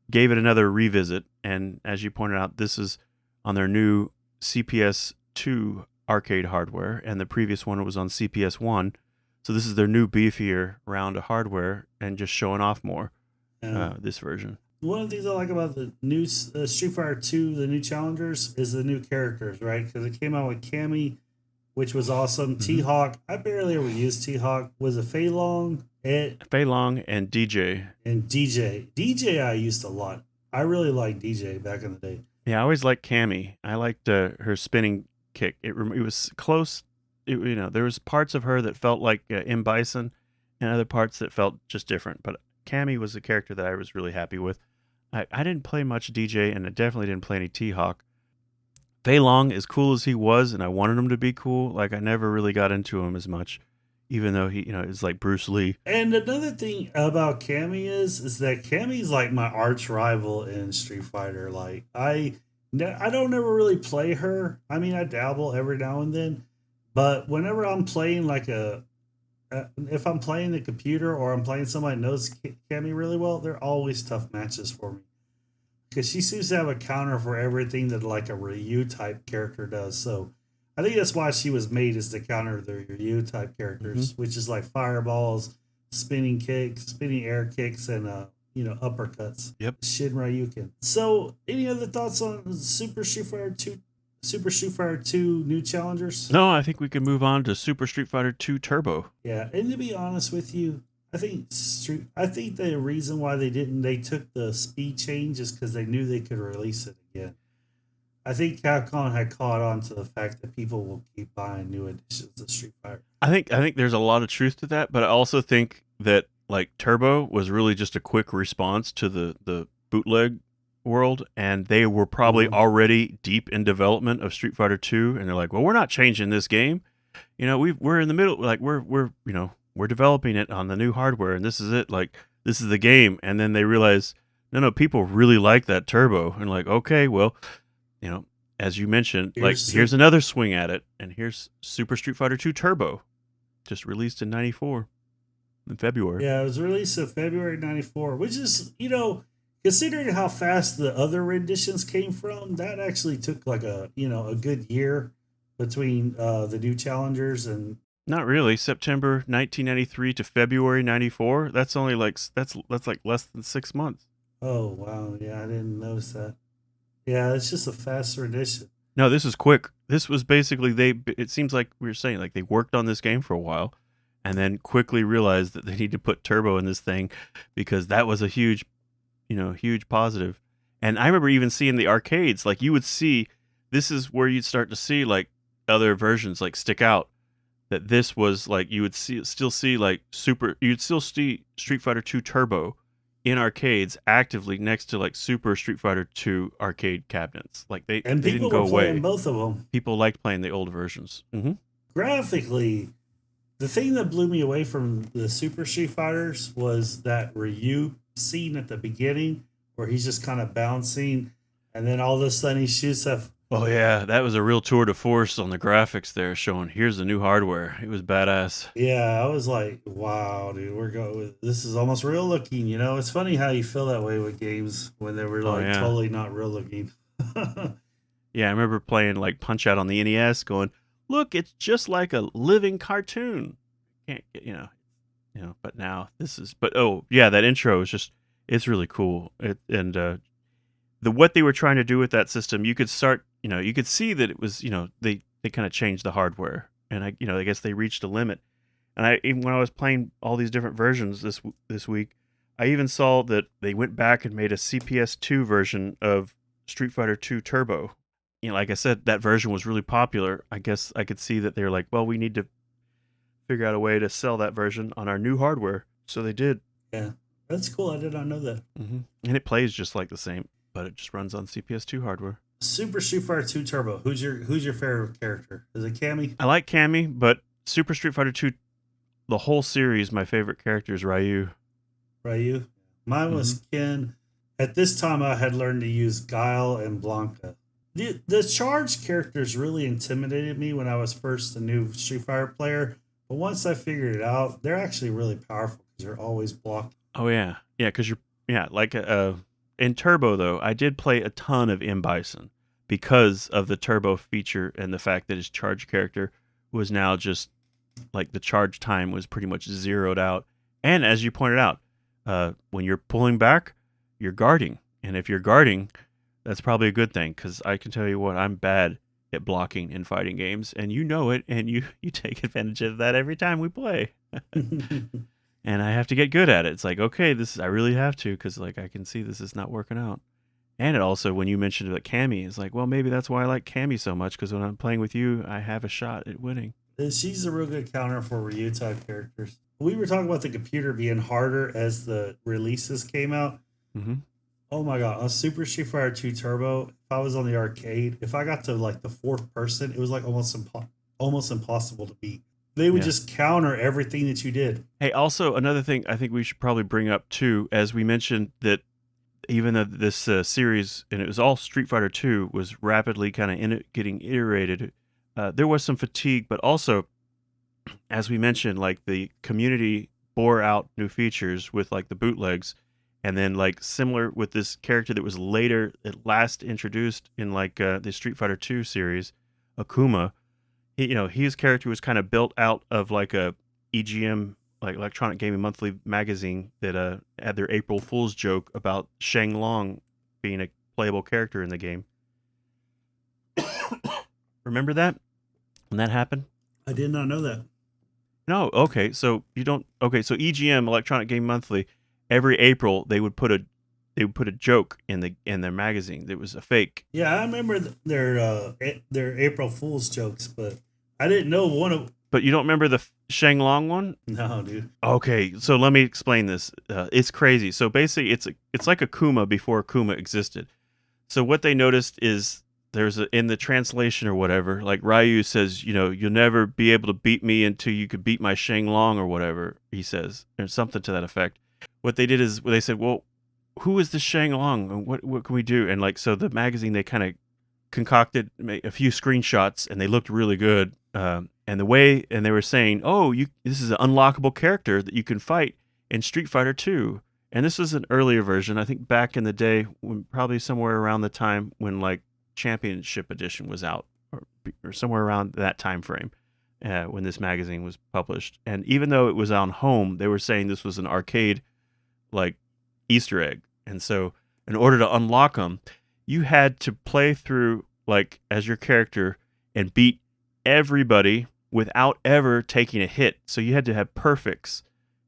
B: gave it another revisit. And as you pointed out, this is on their new CPS 2 arcade hardware, and the previous one was on CPS 1. So this is their new beefier round of hardware and just showing off more this version.
A: One of the things I like about the new Street Fighter 2, the new challengers, is the new characters, right? Because it came out with Cammy, which was awesome.
B: Mm-hmm.
A: T-Hawk, I barely ever used T-Hawk. Was it Fei Long?
B: Fei Long and DJ.
A: And DJ. DJ I used a lot. I really liked DJ back in the day.
B: Yeah, I always liked Cammy. I liked her spinning kick. It was close. There was parts of her that felt like M. Bison and other parts that felt just different. But Cammy was a character that I was really happy with. I didn't play much DJ, and I definitely didn't play any T-Hawk. Fei Long, as cool as he was, and I wanted him to be cool, like I never really got into him as much, even though he, is like Bruce Lee.
A: And another thing about Cammy is that Cammy's like my arch rival in Street Fighter. Like I don't ever really play her. I mean, I dabble every now and then, but whenever I'm playing if I'm playing the computer or I'm playing somebody that knows Cammy really well, they're always tough matches for me. Because she seems to have a counter for everything that like a Ryu type character does. So I think that's why she was made, is to counter the Ryu type characters, which is like fireballs, spinning kicks, spinning air kicks, and uppercuts.
B: Yep.
A: Shin Ryuken. So any other thoughts on Super Street Fighter 2? Super Street Fighter 2 new challengers?
B: No, I think we can move on to Super Street Fighter 2 Turbo.
A: Yeah, and to be honest with you, I think the reason why they took the speed change is because they knew they could release it again. I think Capcom had caught on to the fact that people will keep buying new editions of Street Fighter.
B: I think there's a lot of truth to that, but I also think that like Turbo was really just a quick response to the bootleg world, and they were probably already deep in development of Street Fighter 2, and they're like, well, we're not changing this game. We're in the middle, like we're developing it on the new hardware, and this is it. Like, this is the game. And then they realize, no, people really like that Turbo. And like, okay, well, as you mentioned, here's another swing at it. And here's Super Street Fighter 2 Turbo, just released in 94 in February.
A: Yeah, it was released in February 94, which is, considering how fast the other renditions came from, that actually took like a good year between the new challengers and...
B: Not really. September 1993 to February 94. That's only like that's like less than 6 months.
A: Oh wow, yeah, I didn't notice that. Yeah, it's just a faster edition.
B: No, this is quick. this was basically it seems like we were saying, like, they worked on this game for a while and then quickly realized that they need to put turbo in this thing because that was a huge, huge positive. And I remember even seeing the arcades, like you would see, this is where you'd start to see like other versions like stick out. That this was like you would still see like you'd still see Street Fighter 2 Turbo in arcades actively next to like Super Street Fighter 2 arcade cabinets. Like they
A: And
B: didn't
A: people
B: go
A: were playing
B: away.
A: both of them.
B: People liked playing the old versions. Mm-hmm.
A: Graphically, the thing that blew me away from the Super Street Fighters was that Ryu scene at the beginning where he's just kind of bouncing and then all of a sudden he shoots up.
B: Oh yeah, that was a real tour de force on the graphics there, showing here's the new hardware. It was badass.
A: Yeah, I was like, wow, dude, this is almost real looking. It's funny how you feel that way with games when they were like totally not real looking.
B: Yeah, I remember playing like Punch Out on the NES, going, "Look, it's just like a living cartoon." Can't get, But now oh yeah, that intro is it's really cool. What they were trying to do with that system, you could see that it was, they kind of changed the hardware, and I guess they reached a limit. And even when I was playing all these different versions this week, I even saw that they went back and made a CPS2 version of Street Fighter 2 Turbo. Like I said, that version was really popular. I guess I could see that they were like, well, we need to figure out a way to sell that version on our new hardware. So they did.
A: Yeah, that's cool. I did not know that.
B: Mm-hmm. And it plays just like the same, but it just runs on CPS2 hardware.
A: Super Street Fighter 2 Turbo. Who's your favorite character? Is it Cammy?
B: I like Cammy, but Super Street Fighter 2, the whole series, my favorite character is Ryu.
A: Ryu? Mine was Ken. At this time, I had learned to use Guile and Blanca. The charged characters really intimidated me when I was first a new Street Fighter player. But once I figured it out, they're actually really powerful because they're always blocking.
B: Oh, yeah. Yeah, because in Turbo, though, I did play a ton of M. Bison because of the Turbo feature and the fact that his charge character was now just, like, the charge time was pretty much zeroed out. And as you pointed out, when you're pulling back, you're guarding. And if you're guarding, that's probably a good thing, because I can tell you what, I'm bad at blocking in fighting games, and you know it, and you take advantage of that every time we play. And I have to get good at it. It's like, okay, I really have to, because like I can see this is not working out. And it also, when you mentioned that Cammy, it's like, well, maybe that's why I like Cammy so much, because when I'm playing with you, I have a shot at winning.
A: She's a real good counter for Ryu type characters. We were talking about the computer being harder as the releases came out.
B: Mm-hmm.
A: Oh my god, on Super Street Fighter 2 Turbo, if I was on the arcade, if I got to like the fourth person, it was like almost impossible to beat. They would just counter everything that you did.
B: Hey, also another thing I think we should probably bring up too, as we mentioned that even though this series, and it was all Street Fighter 2, was rapidly kind of getting iterated, there was some fatigue, but also, as we mentioned, like the community bore out new features with like the bootlegs. And then, like, similar with this character that was later, at last introduced in, like, the Street Fighter 2 series, Akuma. His character was kind of built out of, like, a EGM, like, Electronic Gaming Monthly magazine that had their April Fool's joke about Shang Long being a playable character in the game. Remember that? When that happened?
A: I did not know that.
B: No, okay, so you don't... Okay, so EGM, Electronic Gaming Monthly... Every April, they would put a joke in their magazine. It was a fake.
A: Yeah, I remember their April Fool's jokes, but I didn't know one of.
B: But you don't remember the Shang Long one?
A: No, dude.
B: Okay, so let me explain this. It's crazy. So basically, it's like Akuma before Akuma existed. So what they noticed is in the translation or whatever, like Ryu says, you'll never be able to beat me until you could beat my Shang Long or whatever he says, or something to that effect. What they did is they said, well, who is this Shang Long? And what can we do? And like, so the magazine, they kind of concocted a few screenshots and they looked really good. And they were saying, this is an unlockable character that you can fight in Street Fighter 2. And this was an earlier version. I think back in the day, probably somewhere around the time when like Championship Edition was out or somewhere around that time frame. When this magazine was published. And even though it was on home, they were saying this was an arcade like Easter egg. And so in order to unlock them, you had to play through like as your character and beat everybody without ever taking a hit. So you had to have perfects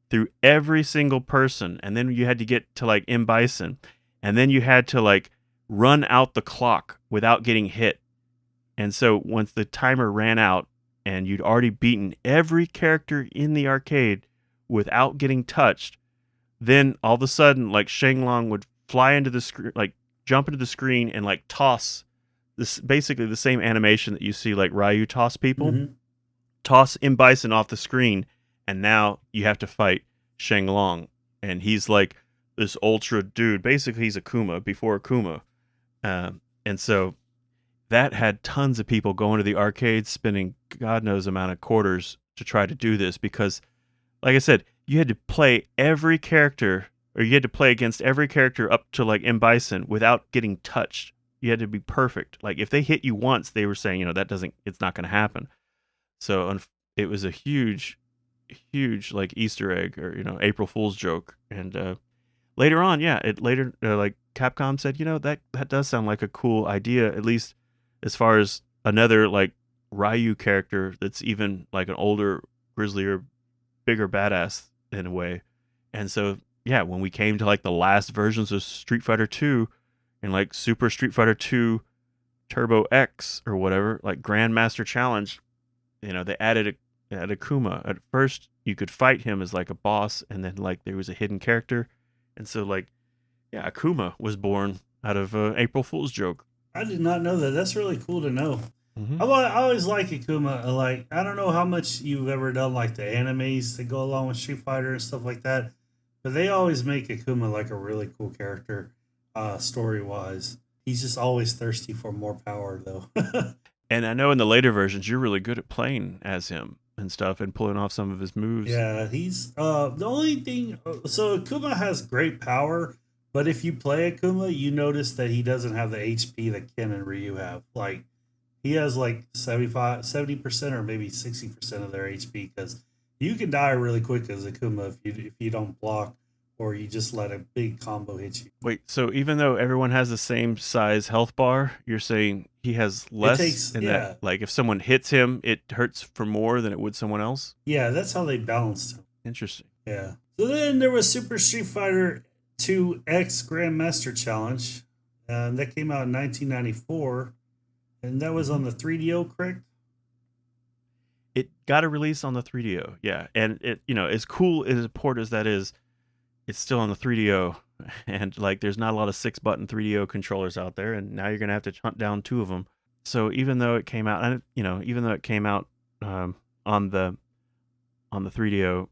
B: through every single person, and then you had to get to like M. Bison, and then you had to like run out the clock without getting hit. And so once the timer ran out and you'd already beaten every character in the arcade without getting touched, then all of a sudden like Shenlong would fly into the screen, like jump into the screen and like toss this, basically the same animation that you see like Ryu toss people, toss M. Bison off the screen, and now you have to fight Shenlong, and he's like this ultra dude. Basically, he's Akuma before Akuma, and so that had tons of people going to the arcades, spending God knows amount of quarters to try to do this because, like I said, you had to play every character, or you had to play against every character up to like M. Bison without getting touched. You had to be perfect. Like if they hit you once, they were saying, it's not going to happen. So it was a huge like Easter egg or April Fool's joke. And later on, like Capcom said, that does sound like a cool idea, at least as far as another like Ryu character that's even like an older, grislier, bigger badass in a way. And so yeah, when we came to like the last versions of Street Fighter 2 and like Super Street Fighter 2 Turbo X or whatever, like Grandmaster Challenge, they added Akuma. At first, you could fight him as like a boss, and then like there was a hidden character, and so like, yeah, Akuma was born out of April Fool's joke.
A: I did not know that. That's really cool to know.
B: Mm-hmm.
A: I always like Akuma. Like I don't know how much you've ever done like the animes that go along with Street Fighter and stuff like that, but they always make Akuma like a really cool character, story wise. He's just always thirsty for more power, though.
B: And I know in the later versions, you're really good at playing as him and stuff and pulling off some of his moves.
A: Yeah, he's the only thing. So Akuma has great power, but if you play Akuma, you notice that he doesn't have the HP that Ken and Ryu have. Like he has like 70% or maybe 60% of their HP because you can die really quick as Akuma if you don't block or you just let a big combo hit you.
B: Wait, so even though everyone has the same size health bar, you're saying he has less that, like, if someone hits him, it hurts for more than it would someone else?
A: Yeah, that's how they balanced him.
B: Interesting.
A: Yeah. So then there was Super Street Fighter 2 X Grandmaster Challenge. That came out in 1994, and that was on the 3DO, correct?
B: It got a release on the 3DO, yeah. And it, as cool as a port as that is, it's still on the 3DO, and like there's not a lot of 6-button 3DO controllers out there, and now you're gonna have to hunt down 2 of them. So even though it came out, on the 3DO,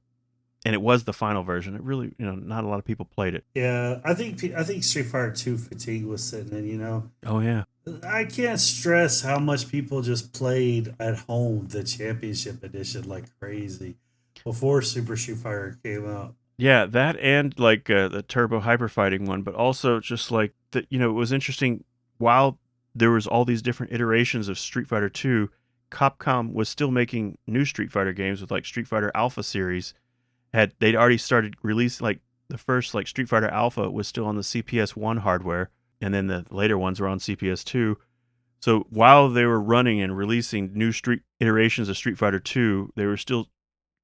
B: and it was the final version, it really, not a lot of people played it.
A: Yeah, I think Street Fighter 2 fatigue was setting in.
B: Oh yeah.
A: I can't stress how much people just played at home the Championship Edition like crazy before Super Street Fighter came out.
B: Yeah, that and like the Turbo Hyper Fighting one, but also just like that, it was interesting. While there was all these different iterations of Street Fighter 2, Capcom was still making new Street Fighter games with like Street Fighter Alpha series. They'd already started releasing like the first like Street Fighter Alpha was still on the CPS-1 hardware, and then the later ones were on CPS-2. So while they were running and releasing new iterations of Street Fighter 2, they were still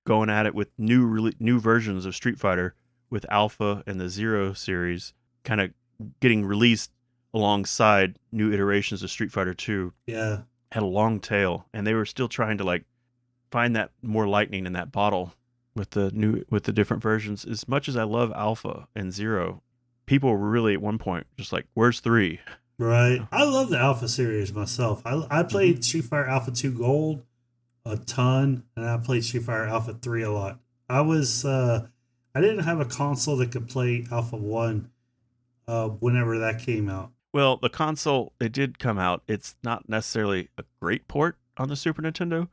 B: going at it with new versions of Street Fighter with Alpha and the Zero series kind of getting released alongside new iterations of Street Fighter 2.
A: Yeah.
B: Had a long tail, and they were still trying to like find that more lightning in that bottle with the different versions. As much as I love Alpha and Zero, people were really at one point just like, where's 3?
A: Right. I love the Alpha series myself. I played Street Fighter Alpha 2 Gold a ton, and I played Street Fighter Alpha 3 a lot. I didn't have a console that could play Alpha 1 whenever that came out.
B: Well, the console, it did come out. It's not necessarily a great port on the Super Nintendo.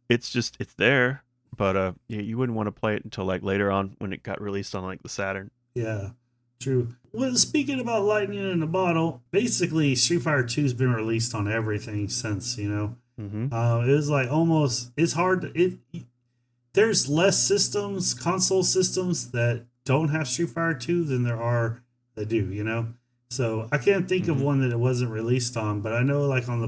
B: It's there, but you wouldn't want to play it until like later on when it got released on like the Saturn.
A: Yeah, true. Well, speaking about lightning in a bottle, basically Street Fighter 2's been released on everything since,
B: Mm-hmm.
A: It was like almost, it's hard. There's less console systems that don't have Street Fighter 2 than there are that do, So I can't think of one that it wasn't released on, but I know like on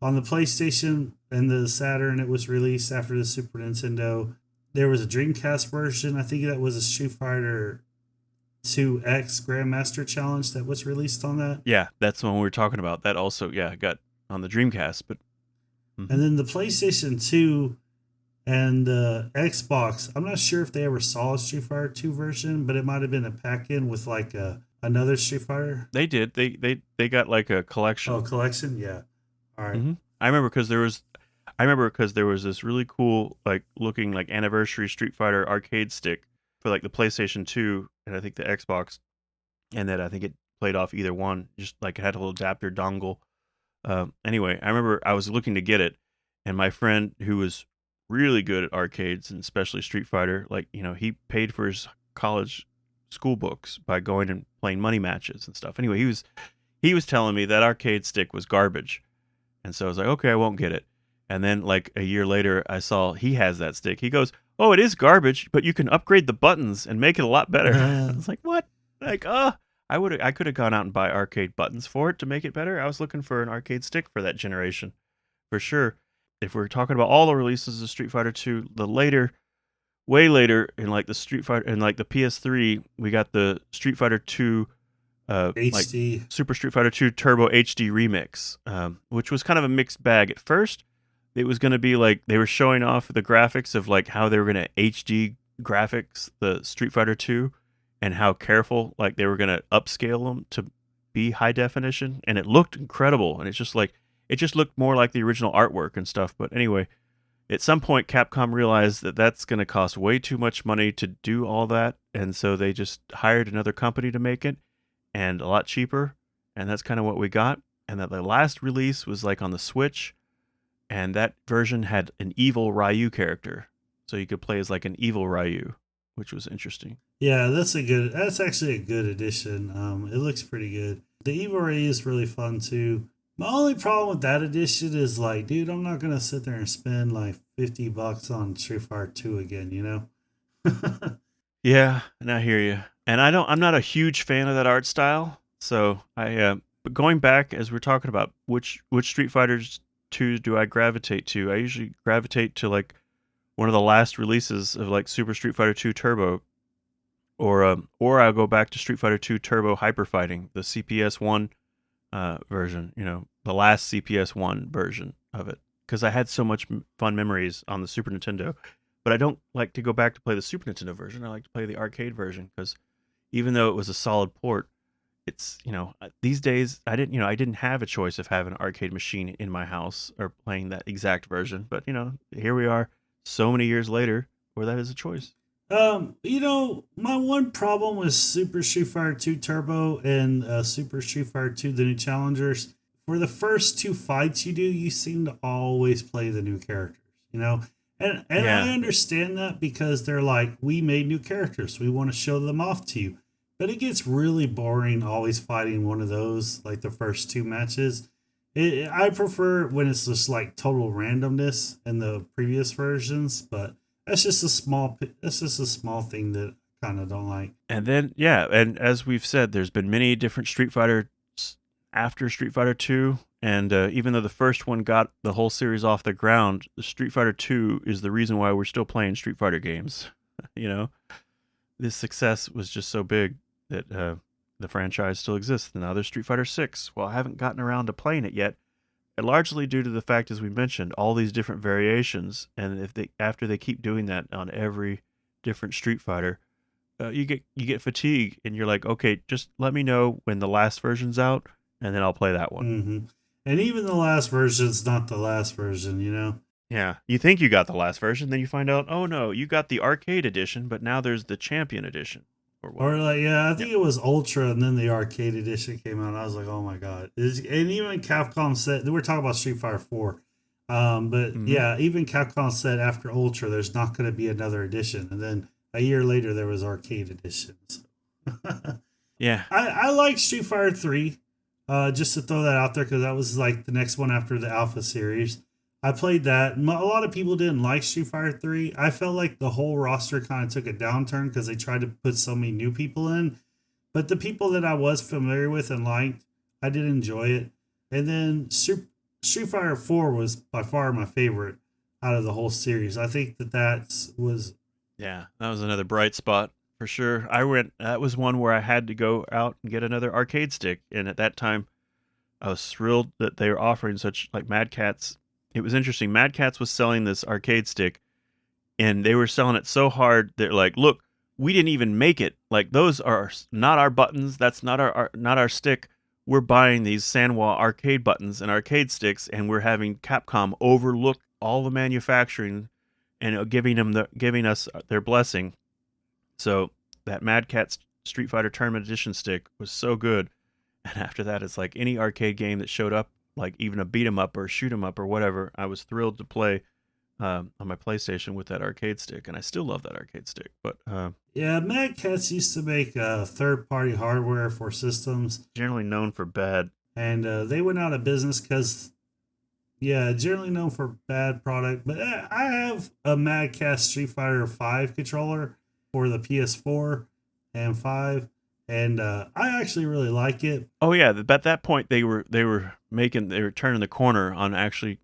A: on the PlayStation and the Saturn, it was released after the Super Nintendo. There was a Dreamcast version. I think that was a Street Fighter 2X Grandmaster Challenge that was released on that.
B: Yeah, that's the one we were talking about. That also, got on the Dreamcast. But
A: And then the PlayStation 2 and the Xbox, I'm not sure if they ever saw a Street Fighter 2 version, but it might have been a pack-in with like another Street Fighter.
B: they did. They got like a collection.
A: Oh, collection? Yeah. All right.
B: Mm-hmm. I remember because there was this really cool like looking like anniversary Street Fighter arcade stick for like the PlayStation 2 and I think the Xbox, and that I think it played off either one. Just like it had a little adapter dongle. Anyway, I remember I was looking to get it, and my friend who was really good at arcades and especially Street Fighter, like he paid for his college school books by going and playing money matches and stuff. Anyway, he was telling me that arcade stick was garbage, and so I was like, okay, I won't get it. And then like a year later, I saw he has that stick. He goes, "Oh, it is garbage, but you can upgrade the buttons and make it a lot better." I was like, "What?" Like, I could have gone out and buy arcade buttons for it to make it better. I was looking for an arcade stick for that generation, for sure. If we're talking about all the releases of Street Fighter 2, way later in like the Street Fighter and like the PS3, we got the Street Fighter 2
A: HD.
B: like Super Street Fighter 2 Turbo HD Remix, which was kind of a mixed bag. At first, it was going to be like they were showing off the graphics of like how they were going to HD graphics the Street Fighter 2 and how careful like they were going to upscale them to be high definition, and it looked incredible, and it just looked more like the original artwork and stuff. But anyway, at some point Capcom realized that that's going to cost way too much money to do all that, and so they just hired another company to make it, and a lot cheaper, and that's kind of what we got. And that the last release was like on the Switch, and that version had an evil Ryu character, so you could play as like an evil Ryu, which was interesting.
A: Yeah, that's actually a good addition. It looks pretty good. The Evil Ray is really fun too. My only problem with that edition is like, dude, I'm not gonna sit there and spend like $50 on Street Fighter 2 again, you know?
B: Yeah, and I hear you. And I'm not a huge fan of that art style. So but going back as we're talking about which Street Fighters 2 do I gravitate to? I usually gravitate to like one of the last releases of like Super Street Fighter 2 Turbo, or I'll go back to Street Fighter 2 Turbo Hyper Fighting, the CPS 1 version, the last CPS 1 version of it, because I had so much fun memories on the Super Nintendo. But I don't like to go back to play the Super Nintendo version. I like to play the arcade version, because even though it was a solid port, it's these days I didn't have a choice of having an arcade machine in my house or playing that exact version. But here we are, so many years later, where that is a choice.
A: My one problem with Super Street Fighter 2 Turbo and Super Street Fighter 2 The New Challengers, for the first two fights you seem to always play the new characters, And
B: Yeah.
A: I understand that because they're like, we made new characters. We want to show them off to you. But it gets really boring always fighting one of those, like the first two matches. I prefer when it's just like total randomness in the previous versions, but that's just a small thing that I kind of don't like.
B: And then, yeah, and as we've said, there's been many different Street Fighter after Street Fighter 2, and even though the first one got the whole series off the ground, the Street Fighter 2 is the reason why we're still playing Street Fighter games. This success was just so big that the franchise still exists. And now there's Street Fighter 6. Well, I haven't gotten around to playing it yet, and largely due to the fact, as we mentioned, all these different variations. And after they keep doing that on every different Street Fighter, you get fatigue, and you're like, okay, just let me know when the last version's out, and then I'll play that one.
A: Mm-hmm. And even the last version's not the last version,
B: Yeah, you think you got the last version, then you find out, oh no, you got the arcade edition, but now there's the Champion edition.
A: Or like, yeah, I think it was Ultra, and then the arcade edition came out. And I was like, oh my god! And even Capcom said, we're talking about Street Fighter 4, but yeah, even Capcom said after Ultra, there's not going to be another edition, and then a year later there was arcade editions.
B: Yeah,
A: I like Street Fighter 3, just to throw that out there, because that was like the next one after the Alpha series. I played that. A lot of people didn't like Street Fighter 3. I felt like the whole roster kind of took a downturn because they tried to put so many new people in. But the people that I was familiar with and liked, I did enjoy it. And then Street Fighter 4 was by far my favorite out of the whole series. I think that was.
B: Yeah, that was another bright spot for sure. That was one where I had to go out and get another arcade stick. And at that time, I was thrilled that they were offering such like Mad Catz. It was interesting. Mad Catz was selling this arcade stick and they were selling it so hard. They're like, look, we didn't even make it. Like those are not our buttons. That's not not our stick. We're buying these Sanwa arcade buttons and arcade sticks, and we're having Capcom overlook all the manufacturing and giving us their blessing. So that Mad Catz Street Fighter Tournament Edition stick was so good. And after that, it's like any arcade game that showed up, like even a beat 'em up or shoot 'em up or whatever, I was thrilled to play on my PlayStation with that arcade stick, and I still love that arcade stick. But
A: Yeah, Mad Catz used to make third-party hardware for systems,
B: generally known for bad.
A: and they went out of business because, yeah, generally known for bad product. But I have a Mad Catz Street Fighter 5 controller for the PS4 and 5, and I actually really like it.
B: Oh yeah, at that point they were turning the corner on actually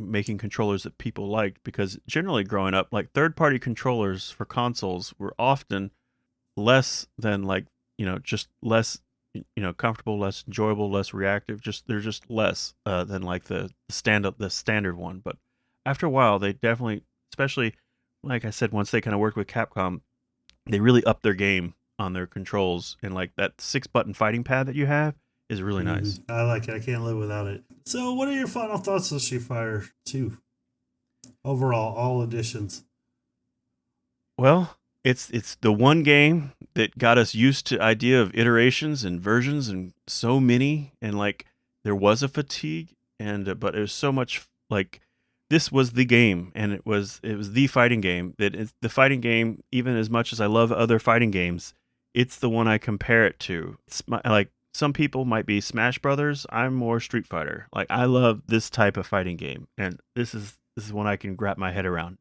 B: making controllers that people liked, because generally growing up, like third-party controllers for consoles were often less than like just less comfortable, less enjoyable, less reactive. They're just less than like the standard one. But after a while, they definitely, especially like I said, once they kind of worked with Capcom, they really upped their game on their controls, and like that 6-button fighting pad that you have is really nice.
A: I like it. I can't live without it. So, what are your final thoughts on Street Fighter 2? Overall, all editions.
B: Well, it's the one game that got us used to idea of iterations and versions and so many, and like there was a fatigue, and but it was so much like this was the game, and it was the fighting game that it's the fighting game. Even as much as I love other fighting games, it's the one I compare it to. Like some people might be Smash Brothers. I'm more Street Fighter. Like I love this type of fighting game, and this is one I can wrap my head around.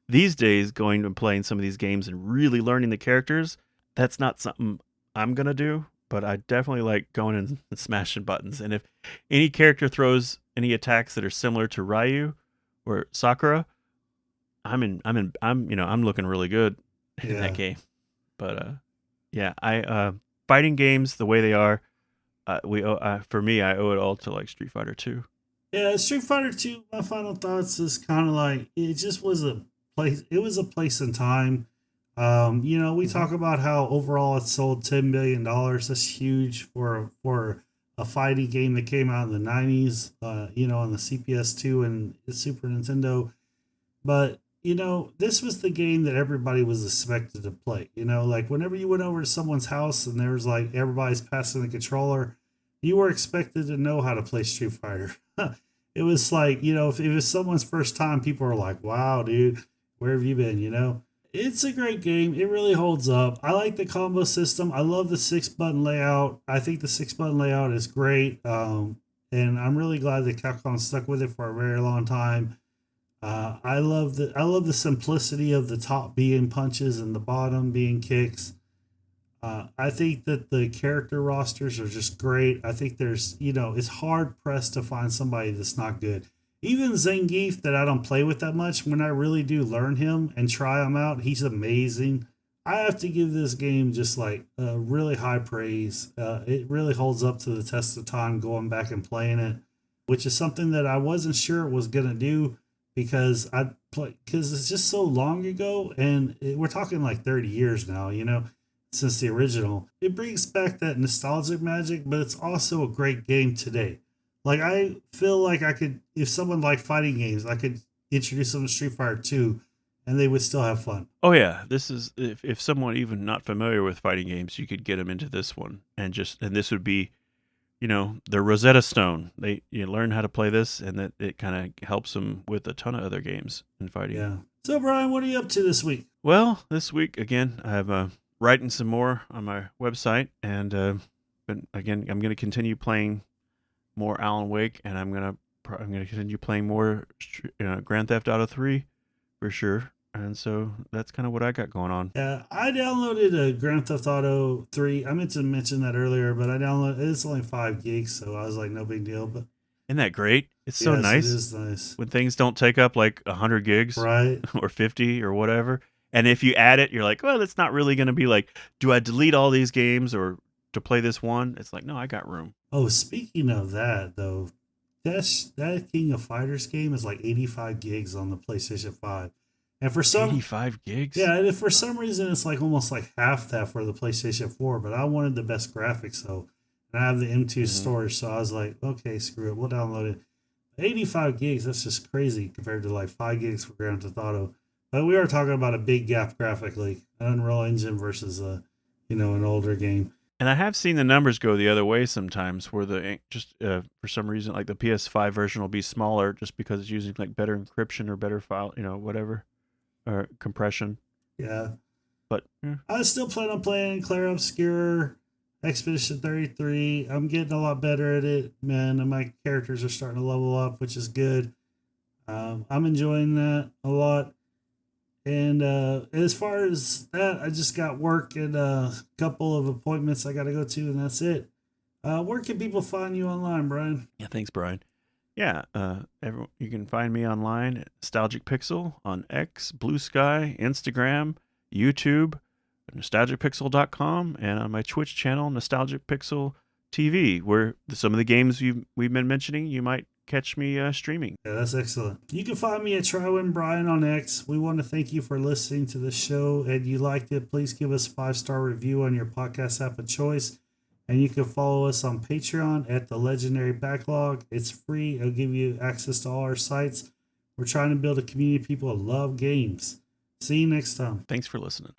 B: These days, going and playing some of these games and really learning the characters, that's not something I'm gonna do. But I definitely like going and smashing buttons. And if any character throws any attacks that are similar to Ryu or Sakura, I'm looking really good in that game. But yeah, I fighting games the way they are, for me, I owe it all to like Street Fighter 2.
A: Yeah, Street Fighter 2, my final thoughts is kind of like it just was a place. It was a place in time. We talk about how overall it sold $10 billion. That's huge for a fighting game that came out in the 90s. On the CPS2 and the Super Nintendo. But this was the game that everybody was expected to play. Like whenever you went over to someone's house and there was like everybody's passing the controller, you were expected to know how to play Street Fighter. It was like, if it was someone's first time, people were like, wow, dude, where have you been? It's a great game. It really holds up. I like the combo system. I love the 6-button layout. I think the 6-button layout is great. And I'm really glad that Capcom stuck with it for a very long time. I love the simplicity of the top being punches and the bottom being kicks. I think that the character rosters are just great. I think it's hard pressed to find somebody that's not good. Even Zangief, that I don't play with that much, when I really do learn him and try him out, he's amazing. I have to give this game just like really high praise. It really holds up to the test of time going back and playing it, which is something that I wasn't sure it was going to do because it's just so long ago, and we're talking like 30 years now, since the original. It brings back that nostalgic magic, but it's also a great game today. Like I feel like I could, if someone liked fighting games, I could introduce them to Street Fighter 2 and they would still have fun.
B: Oh yeah, this is if someone even not familiar with fighting games, you could get them into this one, and this would be, the Rosetta Stone. You learn how to play this, and that it kind of helps them with a ton of other games in fighting.
A: Yeah. So Brian, what are you up to this week?
B: Well, this week again, I have writing some more on my website, and again, I'm going to continue playing more Alan Wake, and I'm going to continue playing more Grand Theft Auto 3 for sure. And so that's kind of what I got going on.
A: Yeah, I downloaded a Grand Theft Auto 3. I meant to mention that earlier, but it's only 5 gigs, so I was like, no big deal. But
B: isn't that great? It's so
A: Yes, it
B: nice
A: is nice.
B: when things don't take up like 100 gigs
A: Right?
B: or 50 or whatever. And if you add it, you're like, well, that's not really going to be like, do I delete all these games or to play this one? It's like, no, I got room.
A: Oh, speaking of that though, that King of Fighters game is like 85 gigs on the PlayStation 5. And for some
B: 85 gigs?
A: yeah, and for some reason it's like almost like half that for the PlayStation 4, but I wanted the best graphics so and I have the M2 storage, so I was like, okay, screw it, we'll download it. 85 gigs, that's just crazy compared to like 5 gigs for Grand Theft Auto. But we are talking about a big gap graphically. Unreal Engine versus an older game.
B: And I have seen the numbers go the other way sometimes, where the just for some reason, like the PS5 version will be smaller just because it's using like better encryption or better file, whatever, or compression.
A: Yeah.
B: But yeah.
A: I still plan on playing Clair Obscure, Expedition 33. I'm getting a lot better at it, man. And my characters are starting to level up, which is good. I'm enjoying that a lot. And as far as that, I just got work and a couple of appointments I got to go to, and that's it. Where can people find you online, Brian?
B: Yeah, thanks, Brian. Yeah, you can find me online at Nostalgic Pixel on X, Blue Sky, Instagram, YouTube, nostalgicpixel.com, and on my Twitch channel, Nostalgic Pixel TV, where some of the games we've been mentioning, you might catch me streaming.
A: Yeah, that's excellent. You can find me at Trywin Brian on X. We want to thank you for listening to the show, and you liked it. Please give us a 5-star review on your podcast app of choice. And you can follow us on Patreon at The Legendary Backlog. It's free. It'll give you access to all our sites. We're trying to build a community of people who love games. See you next time.
B: Thanks for listening.